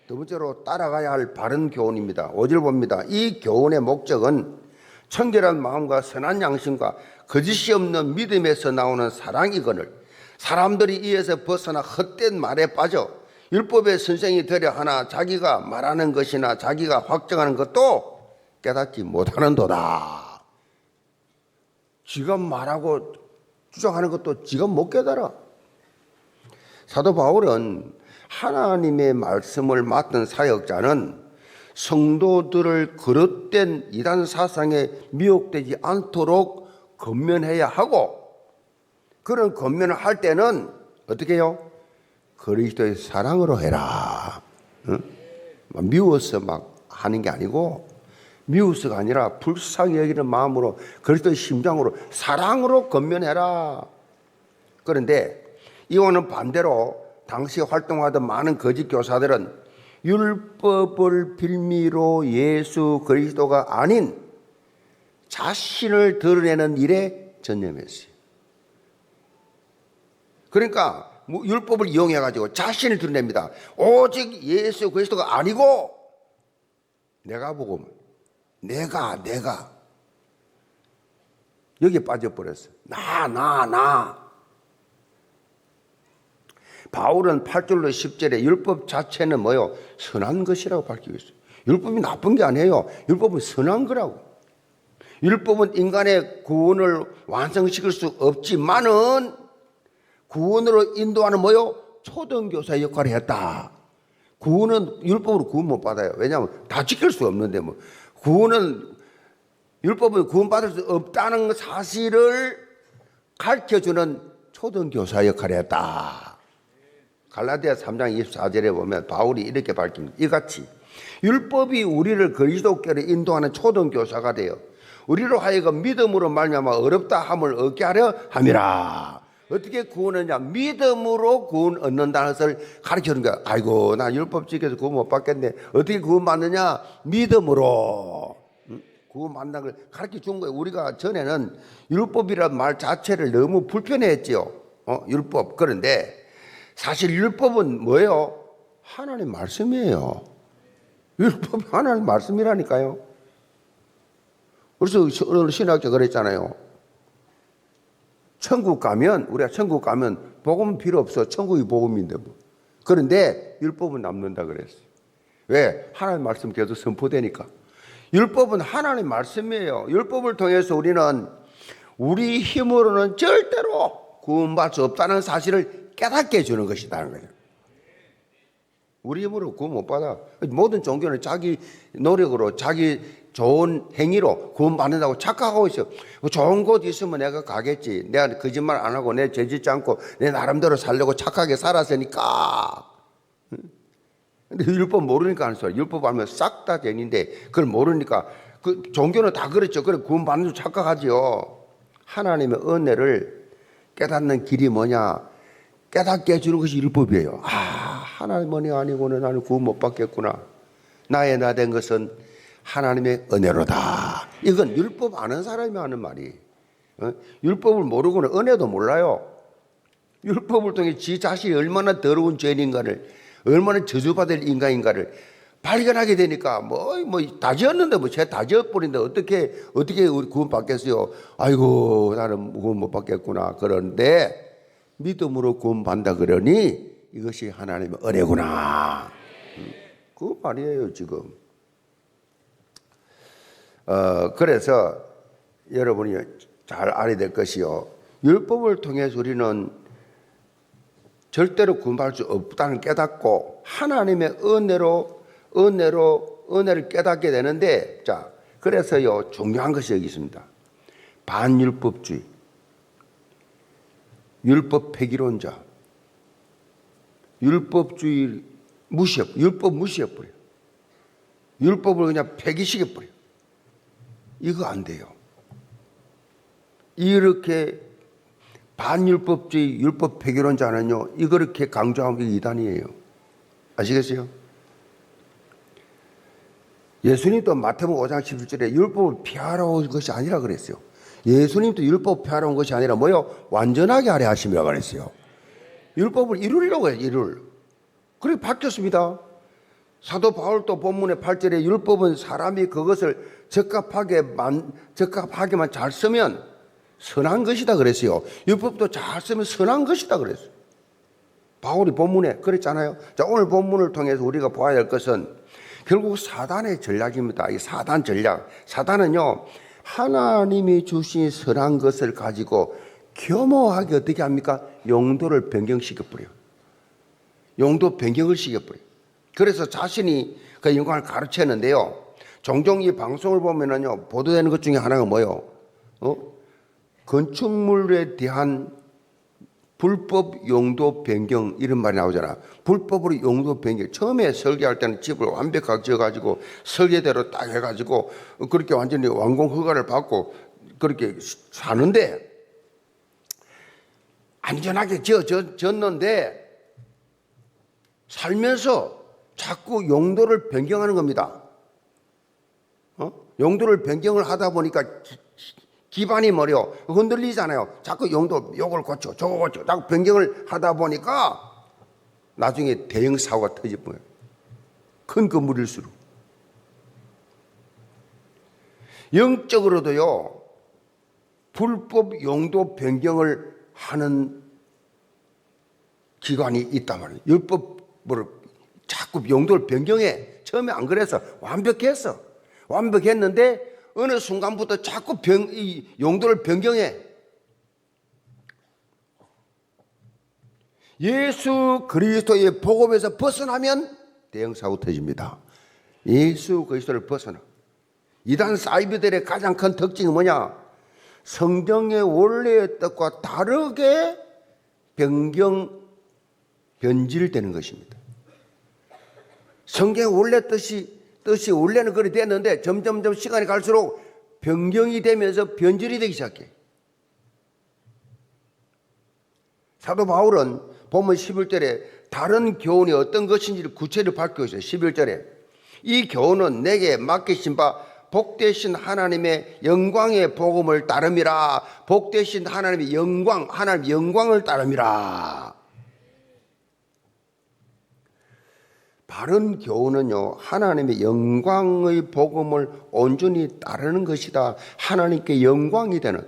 두 번째로 따라가야 할 바른 교훈입니다. 5절 봅니다. 이 교훈의 목적은 청결한 마음과 선한 양심과 거짓이 없는 믿음에서 나오는 사랑이거늘 사람들이 이에서 벗어나 헛된 말에 빠져 율법의 선생이 되려 하나 자기가 말하는 것이나 자기가 확정하는 것도 깨닫지 못하는도다. 지가 말하고 주장하는 것도 지가 못 깨달아. 사도 바울은 하나님의 말씀을 맡은 사역자는 성도들을 그릇된 이단 사상에 미혹되지 않도록 권면해야 하고 그런 권면을 할 때는 어떻게 해요? 그리스도의 사랑으로 해라. 응? 미워서 막 하는 게 아니고 미워서가 아니라 불쌍히 여기는 마음으로 그리스도의 심장으로 사랑으로 권면해라. 그런데 이와는 반대로 당시 활동하던 많은 거짓 교사들은 율법을 빌미로 예수 그리스도가 아닌 자신을 드러내는 일에 전념했어요. 그러니까 율법을 이용해가지고 자신을 드러냅니다. 오직 예수 그리스도가 아니고 내가 보고 내가 여기에 빠져버렸어. 나 바울은 8절로 10절에 율법 자체는 뭐요? 선한 것이라고 밝히고 있어요. 율법이 나쁜 게 아니에요. 율법은 선한 거라고. 율법은 인간의 구원을 완성시킬 수 없지만은 구원으로 인도하는 뭐요? 초등교사의 역할을 했다. 구원은 율법으로 구원 못 받아요. 왜냐하면 다 지킬 수 없는데 뭐. 율법은 구원받을 수 없다는 사실을 가르쳐주는 초등교사 역할을 했다. 갈라디아 3장 24절에 보면 바울이 이렇게 밝힙니다. 이같이 율법이 우리를 그리스도께로 인도하는 초등교사가 되어 우리로 하여금 믿음으로 말미암아 어렵다 함을 얻게 하려 함이라. 어떻게 구원하냐? 믿음으로 구원 얻는다는 것을 가르쳐주는 거야. 아이고, 나 율법 지켜서 구원 못 받겠네. 어떻게 구원 받느냐? 믿음으로. 구원 받는 걸 가르쳐 준 거예요. 우리가 전에는 율법이라는 말 자체를 너무 불편해했지요. 율법. 그런데 사실 율법은 뭐예요? 하나님 말씀이에요. 율법이 하나님 말씀이라니까요. 그래서 오늘 신학교 그랬잖아요. 천국 가면, 우리가 천국 가면 복음은 필요 없어. 천국이 복음인데 뭐. 그런데 율법은 남는다 그랬어요. 왜? 하나님 말씀 계속 선포되니까. 율법은 하나님 말씀이에요. 율법을 통해서 우리는 우리 힘으로는 절대로 구원받을 수 없다는 사실을 깨닫게 해주는 것이라는 거예요. 우리 힘으로 구원 못 받아. 모든 종교는 자기 노력으로, 자기 좋은 행위로 구원받는다고 착각하고 있어요. 좋은 곳 있으면 내가 가겠지. 내가 거짓말 안 하고 내 죄 짓지 않고 내 나름대로 살려고 착하게 살았으니까. 근데 율법 모르니까 하는 소리. 율법 알면 싹 다 죄인데 그걸 모르니까 그 종교는 다 그렇죠. 그래 구원받는 줄 착각하지요. 하나님의 은혜를 깨닫는 길이 뭐냐? 깨닫게 해주는 것이 율법이에요. 하나님 은혜 아니고는 나는 구원 못 받겠구나. 나의 나 된 것은 하나님의 은혜로다. 이건 율법 아는 사람이 하는 말이. 율법을 모르고는 은혜도 몰라요. 율법을 통해 지 자신이 얼마나 더러운 죄인인가를, 얼마나 저주받을 인간인가를 발견하게 되니까 다 지었는데 죄 다 지어버린데 어떻게 우리 구원 받겠어요? 아이고 나는 구원 못 받겠구나. 그런데 믿음으로 구원 받는다 그러니 이것이 하나님의 은혜구나. 그 말이에요 지금. 그래서 여러분이 잘 알아야 될 것이요. 율법을 통해서 우리는 절대로 구원받을 수 없다는 깨닫고 하나님의 은혜를 깨닫게 되는데, 자, 그래서요 중요한 것이 여기 있습니다. 반율법주의, 율법 폐기론자, 율법주의 율법 무시해버려. 율법을 그냥 폐기시켜버려. 이거 안 돼요. 이렇게 반율법주의 율법 폐기론자는요, 이렇게 강조하는 게 이단이에요. 아시겠어요? 예수님도 마태복음 5장 11절에 율법을 피하러 온 것이 아니라 그랬어요. 예수님도 율법 피하러 온 것이 아니라 뭐요? 완전하게 하려 하심이라고 그랬어요. 율법을 이루려고 해요, 이룰. 그렇게 바뀌었습니다. 사도 바울도 본문의 8절에 율법은 사람이 그것을 적합하게만 잘 쓰면 선한 것이다 그랬어요. 율법도 잘 쓰면 선한 것이다 그랬어요. 바울이 본문에 그랬잖아요. 자, 오늘 본문을 통해서 우리가 봐야 할 것은 결국 사단의 전략입니다. 이 사단 전략. 사단은요, 하나님이 주신 선한 것을 가지고 겸허하게 어떻게 합니까? 용도를 변경시켜버려요. 용도 변경을 시켜버려요. 그래서 자신이 그 영광을 가르쳤는데요. 종종 이 방송을 보면은요, 보도되는 것 중에 하나가 뭐예요? 건축물에 대한 불법 용도 변경 이런 말이 나오잖아. 불법으로 용도 변경. 처음에 설계할 때는 집을 완벽하게 지어가지고 설계대로 딱 해가지고 그렇게 완전히 완공 허가를 받고 그렇게 사는데 안전하게 지었는데 살면서 자꾸 용도를 변경하는 겁니다. 용도를 변경을 하다 보니까 기반이 뭐래요? 흔들리잖아요. 자꾸 용도 요걸 고쳐 저거 고쳐 자꾸 변경을 하다 보니까 나중에 대형 사고가 터질 거예요. 큰 건물일수록. 영적으로도요, 불법 용도 변경을 하는 기관이 있단 말이에요. 율법으로 자꾸 용도를 변경해. 처음에 안 그래서 완벽했어. 완벽했는데 어느 순간부터 자꾸 이 용도를 변경해. 예수 그리스도의 복음에서 벗어나면 대형 사고 터집니다. 예수 그리스도를 벗어나. 이단 사이비들의 가장 큰 특징이 뭐냐? 성경의 원래의 뜻과 다르게 변질되는 것입니다. 성경의 원래 뜻이 원래는 그리 됐는데 점점 시간이 갈수록 변경이 되면서 변질이 되기 시작해. 사도 바울은 보면 11절에 다른 교훈이 어떤 것인지를 구체적으로 밝히고 있어요. 11절에 이 교훈은 내게 맡기신 바 복되신 하나님의 영광의 복음을 따름이라. 복되신 하나님의 영광, 하나님의 영광을 따름이라. 바른 교훈은요, 하나님의 영광의 복음을 온전히 따르는 것이다. 하나님께 영광이 되는.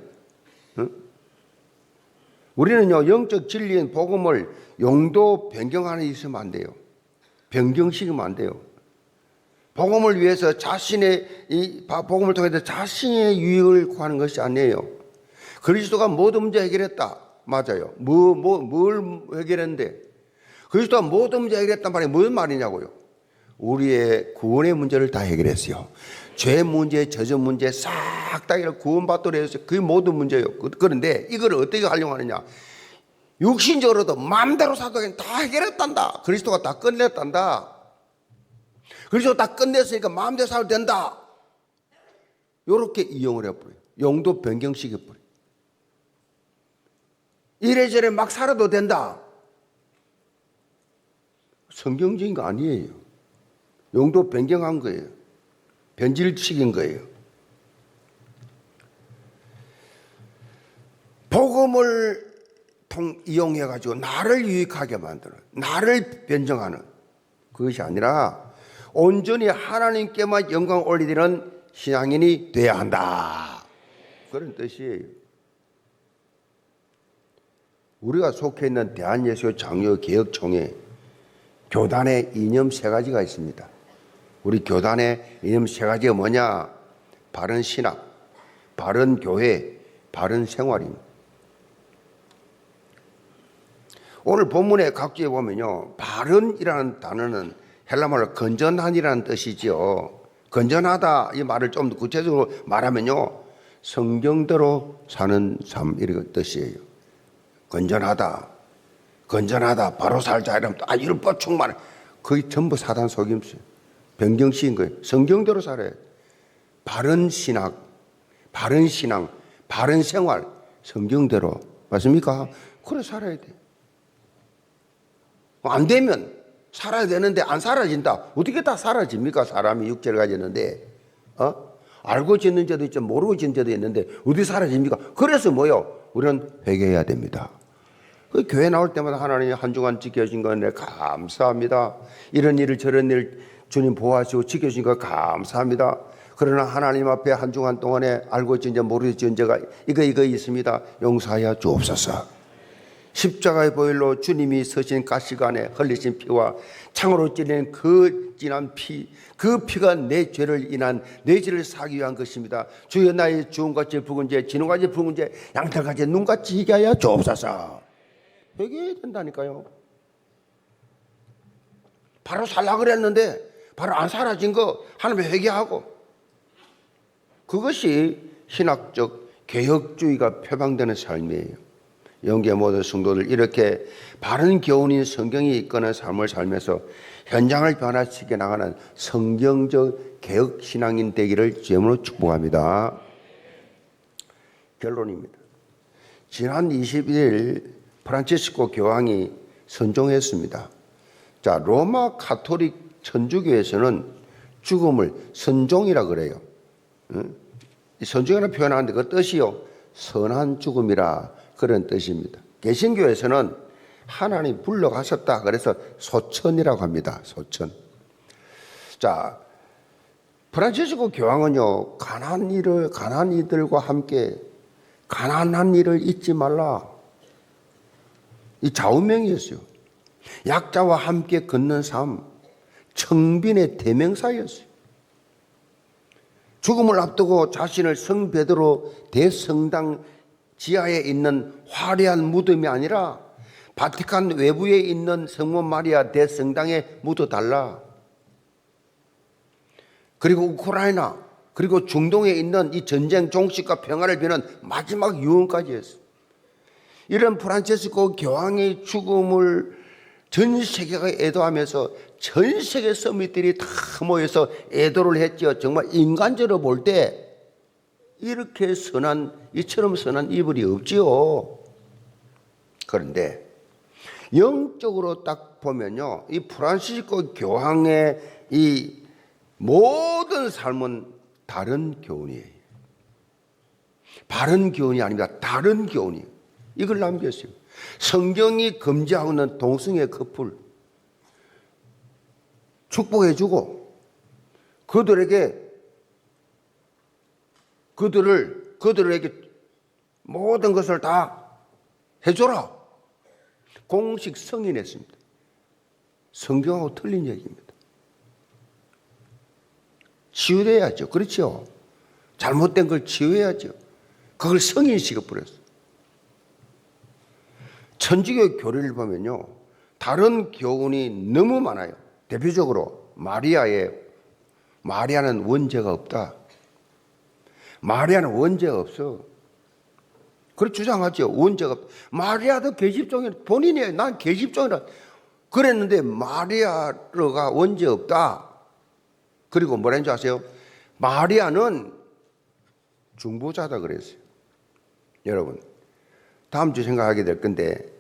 우리는요, 영적 진리인 복음을 용도 변경하는 데 있으면 안 돼요. 변경시키면 안 돼요. 복음을 위해서 자신의 이 복음을 통해서 자신의 유익을 구하는 것이 아니에요. 그리스도가 모든 문제 해결했다. 맞아요. 뭘 해결했는데? 그리스도가 모든 문제 해결했단 말이 무슨 말이냐고요? 우리의 구원의 문제를 다 해결했어요. 죄 문제, 저주 문제 싹 다 구원받도록 했어요. 그게 모든 문제예요. 그런데 이걸 어떻게 하려고 하느냐? 육신적으로도 마음대로 살도 다 해결했단다. 그리스도가 다 끝냈단다. 그리스도 다 끝냈으니까 마음대로 살도 된다. 이렇게 이용을 해버려요. 용도 변경시켜버려요. 이래저래 막 살아도 된다. 성경적인 거 아니에요. 용도 변경한 거예요. 변질시킨 거예요. 복음을 이용해가지고 나를 유익하게 만드는, 나를 변정하는 그것이 아니라 온전히 하나님께만 영광을 올리는 신앙인이 돼야 한다. 그런 뜻이에요. 우리가 속해 있는 대한예수교 장로개혁총회 교단의 이념 3가지가 있습니다. 우리 교단의 이념 3가지가 뭐냐? 바른 신학, 바른 교회, 바른 생활입니다. 오늘 본문의 각주에 보면요, 바른이라는 단어는 헬라말로 건전한이라는 뜻이지요. 건전하다 이 말을 좀 더 구체적으로 말하면요, 성경대로 사는 삶 이런 뜻이에요. 건전하다, 건전하다, 바로 살자 이러면 이런 뻗충만 거의 전부 사단 속임수예요. 변경시킨 거예요. 성경대로 살아야 돼. 바른 신학, 바른 신앙, 바른 생활, 성경대로 맞습니까? 그래 살아야 돼. 안 되면 살아야 되는데 안 사라진다. 어떻게 다 사라집니까? 사람이 육체를 가졌는데, 알고 짓는 죄도 있죠, 모르고 짓는 죄도 있는데 어디 사라집니까? 그래서 뭐요? 우리는 회개해야 됩니다. 그 교회 나올 때마다 하나님이 한 주간 지켜주신 건 감사합니다. 이런 일을 저런 일 주님 보호하시고 지켜주신 거 감사합니다. 그러나 하나님 앞에 한 주간 동안에 알고 짓는 죄 모르고 짓는 죄가 이거 있습니다. 용서하여 주옵소서. 십자가의 보혈로 주님이 서신 가시관에 흘리신 피와 창으로 찔린 그 진한 피, 그 피가 내 죄를 인한 내 죄를 사기 위한 것입니다. 주여 나의 주홍같이 붉은 죄, 진홍같이 붉은 죄, 양털같이 눈같이 희게 하여 주옵소서. 회개해야 된다니까요. 바로 살라 그랬는데 바로 안 사라진 거 하나님 회개하고, 그것이 신학적 개혁주의가 표방되는 삶이에요. 영계 모든 성도들 이렇게 바른 교훈인 성경이 이끄는 삶을 살면서 현장을 변화시켜 나가는 성경적 개혁 신앙인 되기를 주님으로 축복합니다. 결론입니다. 지난 21일 프란치스코 교황이 선종했습니다. 자, 로마 가톨릭 천주교에서는 죽음을 선종이라 그래요. 선종이라는 표현하는데 그 뜻이요, 선한 죽음이라 그런 뜻입니다. 개신교에서는 하나님 불러가셨다 그래서 소천이라고 합니다. 소천. 자, 프란치스코 교황은요, 가난한 이들과 함께 가난한 일을 잊지 말라, 이 좌우명이었어요. 약자와 함께 걷는 삶, 청빈의 대명사였어요. 죽음을 앞두고 자신을 성 베드로 대성당 지하에 있는 화려한 무덤이 아니라 바티칸 외부에 있는 성모 마리아 대성당에 묻어달라. 그리고 우크라이나, 그리고 중동에 있는 이 전쟁 종식과 평화를 비는 마지막 유언까지 했어요. 이런 프란체스코 교황의 죽음을 전 세계가 애도하면서 전 세계 서밋들이 다 모여서 애도를 했죠. 정말 인간적으로 볼 때 이렇게 선한, 이처럼 선한 이불이 없지요. 그런데 영적으로 딱 보면요, 이 프란시스코 교황의 이 모든 삶은 다른 교훈이에요. 바른 교훈이 아닙니다. 다른 교훈이에요. 이걸 남겼어요. 성경이 금지하고 있는 동성애 커플 축복해주고 그들에게 모든 것을 다 해줘라. 공식 승인했습니다. 성경하고 틀린 얘기입니다. 치유해야죠. 그렇죠? 잘못된 걸 치유해야죠. 그걸 승인시켜버렸어요. 천주교 교리를 보면요, 다른 교훈이 너무 많아요. 대표적으로 마리아는 원죄가 없다. 마리아는 원죄가 없어. 그렇게 주장하죠. 원죄가 없다. 마리아도 계집종이라, 본인이 난 계집종이라 그랬는데 마리아가 원죄 없다. 그리고 뭐라는 줄 아세요? 마리아는 중보자다 그랬어요. 여러분, 다음 주 생각하게 될 건데,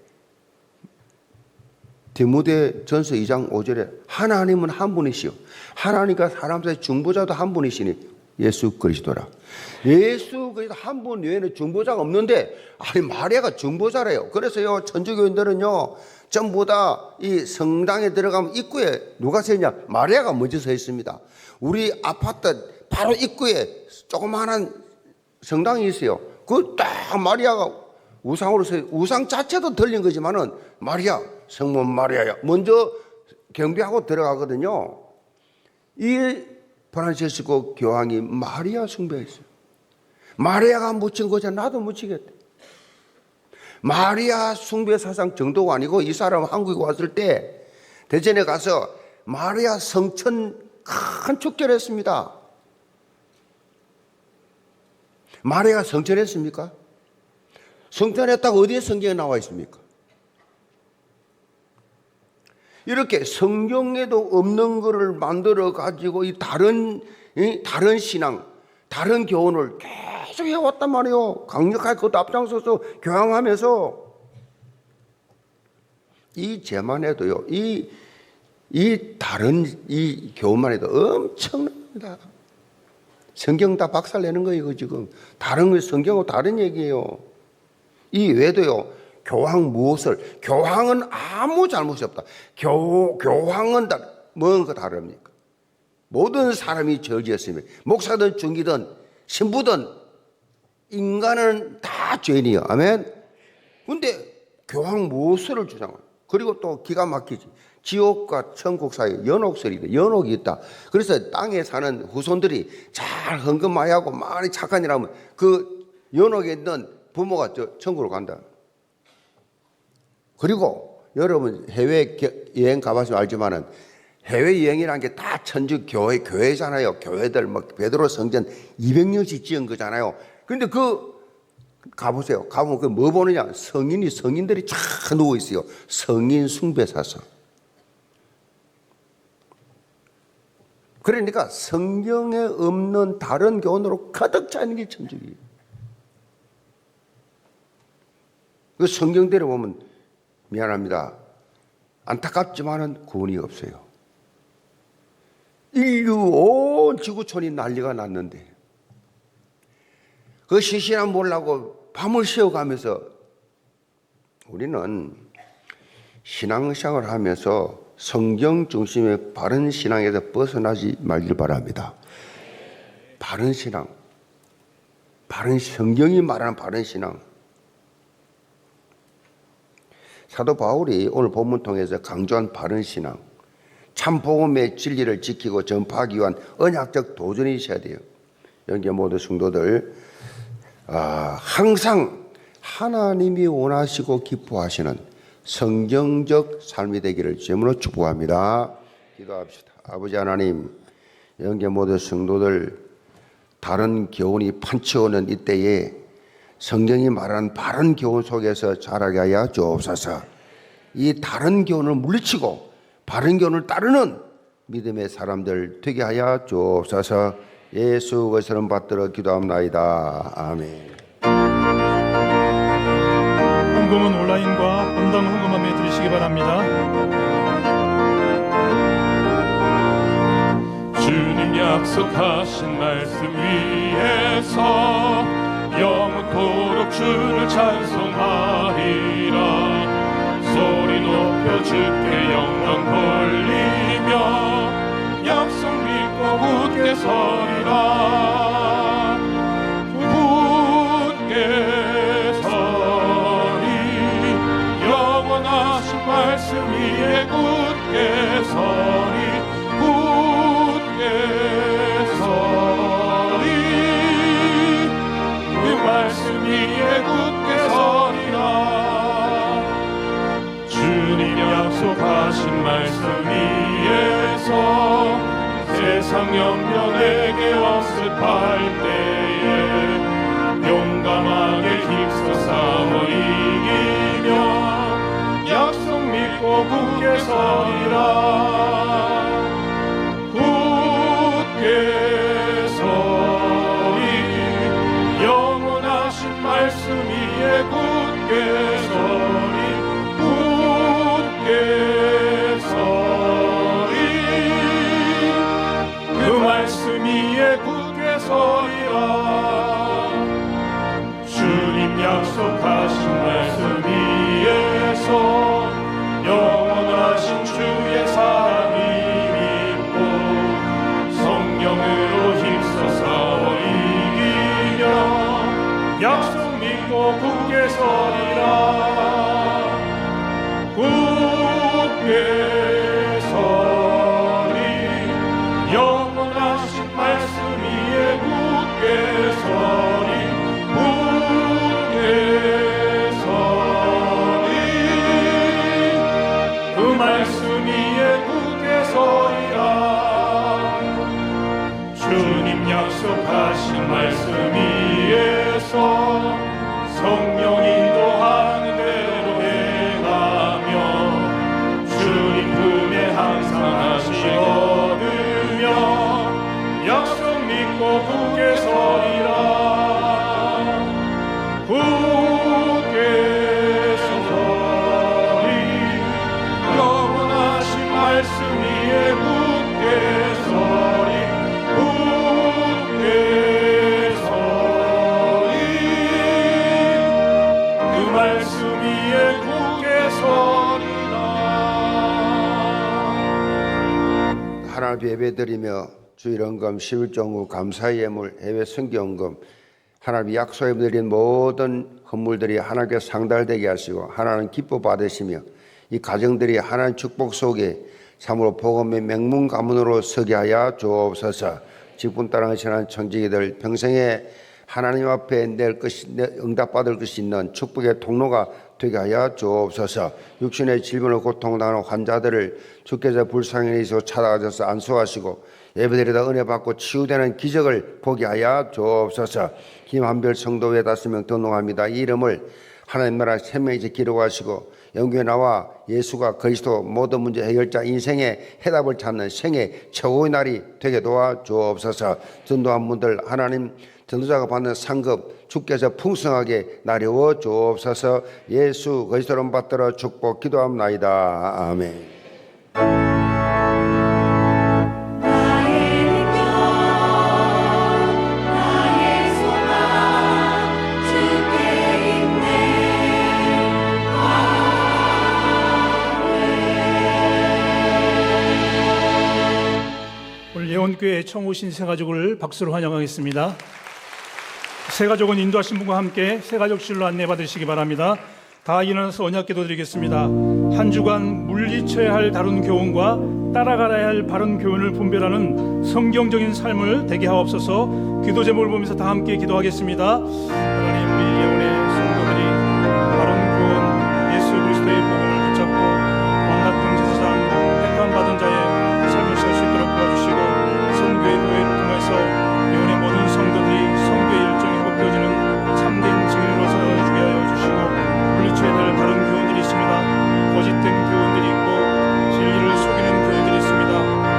디모데 전서 2장 5절에 하나님은 한 분이시요 하나님과 사람 사이 중보자도 한 분이시니 예수 그리스도라. 예수 그리스도 한 분 외에는 중보자가 없는데, 아니 마리아가 중보자래요. 그래서요, 천주교인들은요 전부 다 이 성당에 들어가면 입구에 누가 서 있냐? 마리아가 먼저 서 있습니다. 우리 아파트 바로 입구에 조그마한 성당이 있어요. 그 딱 마리아가 우상으로 서, 우상 자체도 들린 거지만은 마리아, 성모 마리아야 먼저 경배하고 들어가거든요. 이 프란시스코 교황이 마리아 숭배했어요. 마리아가 묻힌 거자 나도 묻히겠다. 마리아 숭배 사상 정도가 아니고, 이 사람 한국에 왔을 때 대전에 가서 마리아 성천 큰 축제를 했습니다. 마리아가 성천했습니까? 성천했다고 어디에 성경에 나와 있습니까? 이렇게 성경에도 없는 것을 만들어 가지고 이 다른 신앙, 다른 교훈을 계속 해왔단 말이에요. 강력하게 그것도 앞장서서 교황하면서. 이 죄만 해도요, 이 다른 이 교훈만 해도 엄청납니다. 성경 다 박살내는 거예요, 이거 지금. 다른 거 성경하고 다른 얘기예요. 이 외에도요, 교황은 아무 잘못이 없다. 교황은 뭔가 다릅니까? 모든 사람이 저지했으면, 목사든 중기든 신부든 인간은 다 죄인이에요. 아멘. 근데 교황 무엇을 주장해요? 그리고 또 기가 막히지. 지옥과 천국 사이에 연옥이 있다. 그래서 땅에 사는 후손들이 잘 헌금하고 많이 착한 일 하면 그 연옥에 있는 부모가 천국으로 간다. 그리고 여러분 해외 여행 가봐서 알지만은 해외 여행이라는 게 다 천주 교회잖아요. 교회들 막 베드로 성전 200년씩 지은 거잖아요. 그런데 가보세요. 가보면 그 뭐 보느냐? 성인들이 쫙 누워 있어요. 성인 숭배 사상. 그러니까 성경에 없는 다른 교훈으로 가득 차 있는 게 천주교예요. 그 성경대로 보면 미안합니다. 안타깝지만은 구원이 없어요. 인류 온 지구촌이 난리가 났는데 그 시시한 몰라고 밤을 새워가면서 우리는 신앙생활을 하면서 성경 중심의 바른 신앙에서 벗어나지 말길 바랍니다. 바른 신앙, 바른 성경이 말하는 바른 신앙. 사도 바울이 오늘 본문 통해서 강조한 바른 신앙, 참 복음의 진리를 지키고 전파하기 위한 언약적 도전이 있어야 돼요. 여기 모두 성도들 항상 하나님이 원하시고 기뻐하시는 성경적 삶이 되기를 주님으로 축복합니다. 기도합시다. 아버지 하나님, 여기 모두 성도들 다른 교훈이 판치오는 이때에 성경이 말하는 바른 교훈 속에서 자라게 하여 주옵소서. 이 다른 교훈을 물리치고 바른 교훈을 따르는 믿음의 사람들 되게 하여 주옵소서. 예수 그리스도를 받들어 기도합나이다. 아멘. 헌금은 온라인과 본당 헌금함에 드리시기 바랍니다. 주님 약속하신 말씀 위에서 영원토록 주를 찬송하리라. 소리 높여 주께 영광 돌리며 약속 믿고 굳게 서리라. 굳게 서리 영원하신 말씀 위에 굳게 서리. 굳게 서리 그 말씀 위에 굳게 서리라. 주님 약속하신 말씀 위에서 세상 염려 내게 억습할 때에 용감하게 힘써 싸워 이기며 약속 믿고 굳게 서리라. 굳게 서리 영원하신 말씀 위에 굳게 서리. 굳게 서리 그 말씀 위에 굳게 서리라. 주님 약속하신 말씀 위에서 영원하신 주의 사랑이 믿고 성령으로 힘써 싸워 이기며 약속 믿고 굳게 서리라. 굳게 서리 영원하신 말씀 위에 굳게 서리. 굳게 서리 그 말씀 위에 굳게 서리라. 주님 약속하신 말씀 위에서 성령 인도하는 대로 행하며 주님 품에 항상 하시 얻으며 약속 믿고 굳게 서리라. 굳게 서리 영원하신 말씀 위에 굳게 서리. 굳게 서리 그 말씀 위에 굳게 서리라. 하나님 예배드리며 주일헌금 11종후 감사의 예물 해외 선교헌금 하나님 약속해 드린 모든 헌물들이 하나님께 상달되게 하시고 하나님 기뻐 받으시며 이 가정들이 하나님 축복 속에 참으로 복음의 맹문 가문으로 서게 하여 주옵소서. 직분 따라하시는 청지기들 평생에 하나님 앞에 응답받을 것이 있는 축복의 통로가 되게 하여 주옵소서. 육신의 질병을 고통당하는 환자들을 주께서 불쌍히 여기시고 찾아가셔서 안수하시고 예배드리다 은혜 받고 치유되는 기적을 보게 하여 주옵소서. 김한별 성도회 5명 등록합니다. 이 이름을 하나님 나라 생명에서 기록하시고 영교에 나와 예수가 그리스도 모든 문제 해결자 인생의 해답을 찾는 생애 최고의 날이 되게 도와 주옵소서. 전도한 분들 하나님 전도자가 받는 상급 주께서 풍성하게 나려워 주옵소서. 예수 그리스도를 받들어 축복 기도합나이다. 아멘. 예원교회 처음 오신 새가족을 박수로 환영하겠습니다. 새가족은 인도하신 분과 함께 새가족실로 안내받으시기 바랍니다. 다 일어나서 언약기도 드리겠습니다. 한 주간 물리쳐야 할 다른 교훈과 따라가야 할 바른 교훈을 분별하는 성경적인 삶을 되게 하옵소서. 기도 제목을 보면서 다 함께 기도하겠습니다. 하나님, 우리 예원의 성도들이 바른 교훈 예수 그리스도의 복음을 붙잡고 온갖 제사장 택함 받은 자의 삶을 살 수 있도록 도와주시고 선교의 교회를 통해서 예원의 모든 성도들이 선교의 일정이 회복되어지는 참된 증인으로 살아가게 하여 주시고 물리쳐야 할 다른 교훈들이 있습니다. 거짓된 교훈들이 있고 진리를 속이는 교훈들이 있습니다.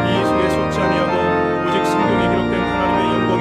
이 속에 속지 아니하고 오직 성경에 기록된 하나님의 영광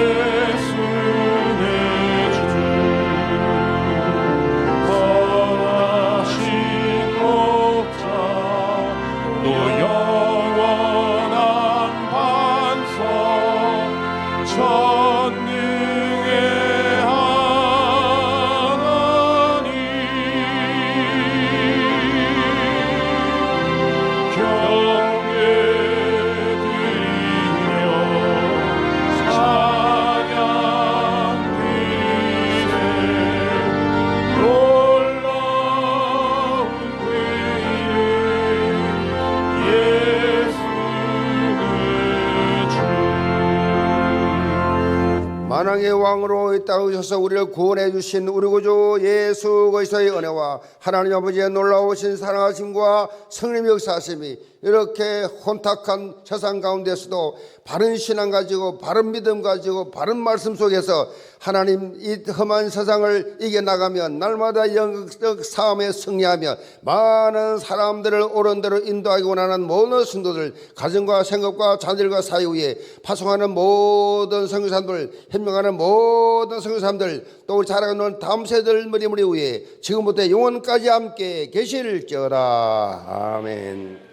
예수 내 주 선하신 목자 또 영원한 반석 전능의 하나님 경배 드리며 찬양 드리세 놀라운 그 이름 예수 그 주 만왕의 왕으로 이 땅에 오셔서 우리를 구원해 주신 우리 구주 예수 그리스도의 은혜와 하나님 아버지의 놀라우신 사랑하심과 성령의 역사하심이 이렇게 혼탁한 세상 가운데서도 바른 신앙 가지고 바른 믿음 가지고 바른 말씀 속에서 하나님 이 험한 세상을 이겨나가면 날마다 영적 싸움에 승리하며 많은 사람들을 옳은 대로 인도하기 원하는 모든 성도들 가정과 생업과 자녀들과 사회 위에 파송하는 모든 선교사님들 현명하는 모든 선교사님들 또 우리 자라가는 다음 세대들 머리머리 위에 지금부터 영원까지 함께 계실지어다. 아멘.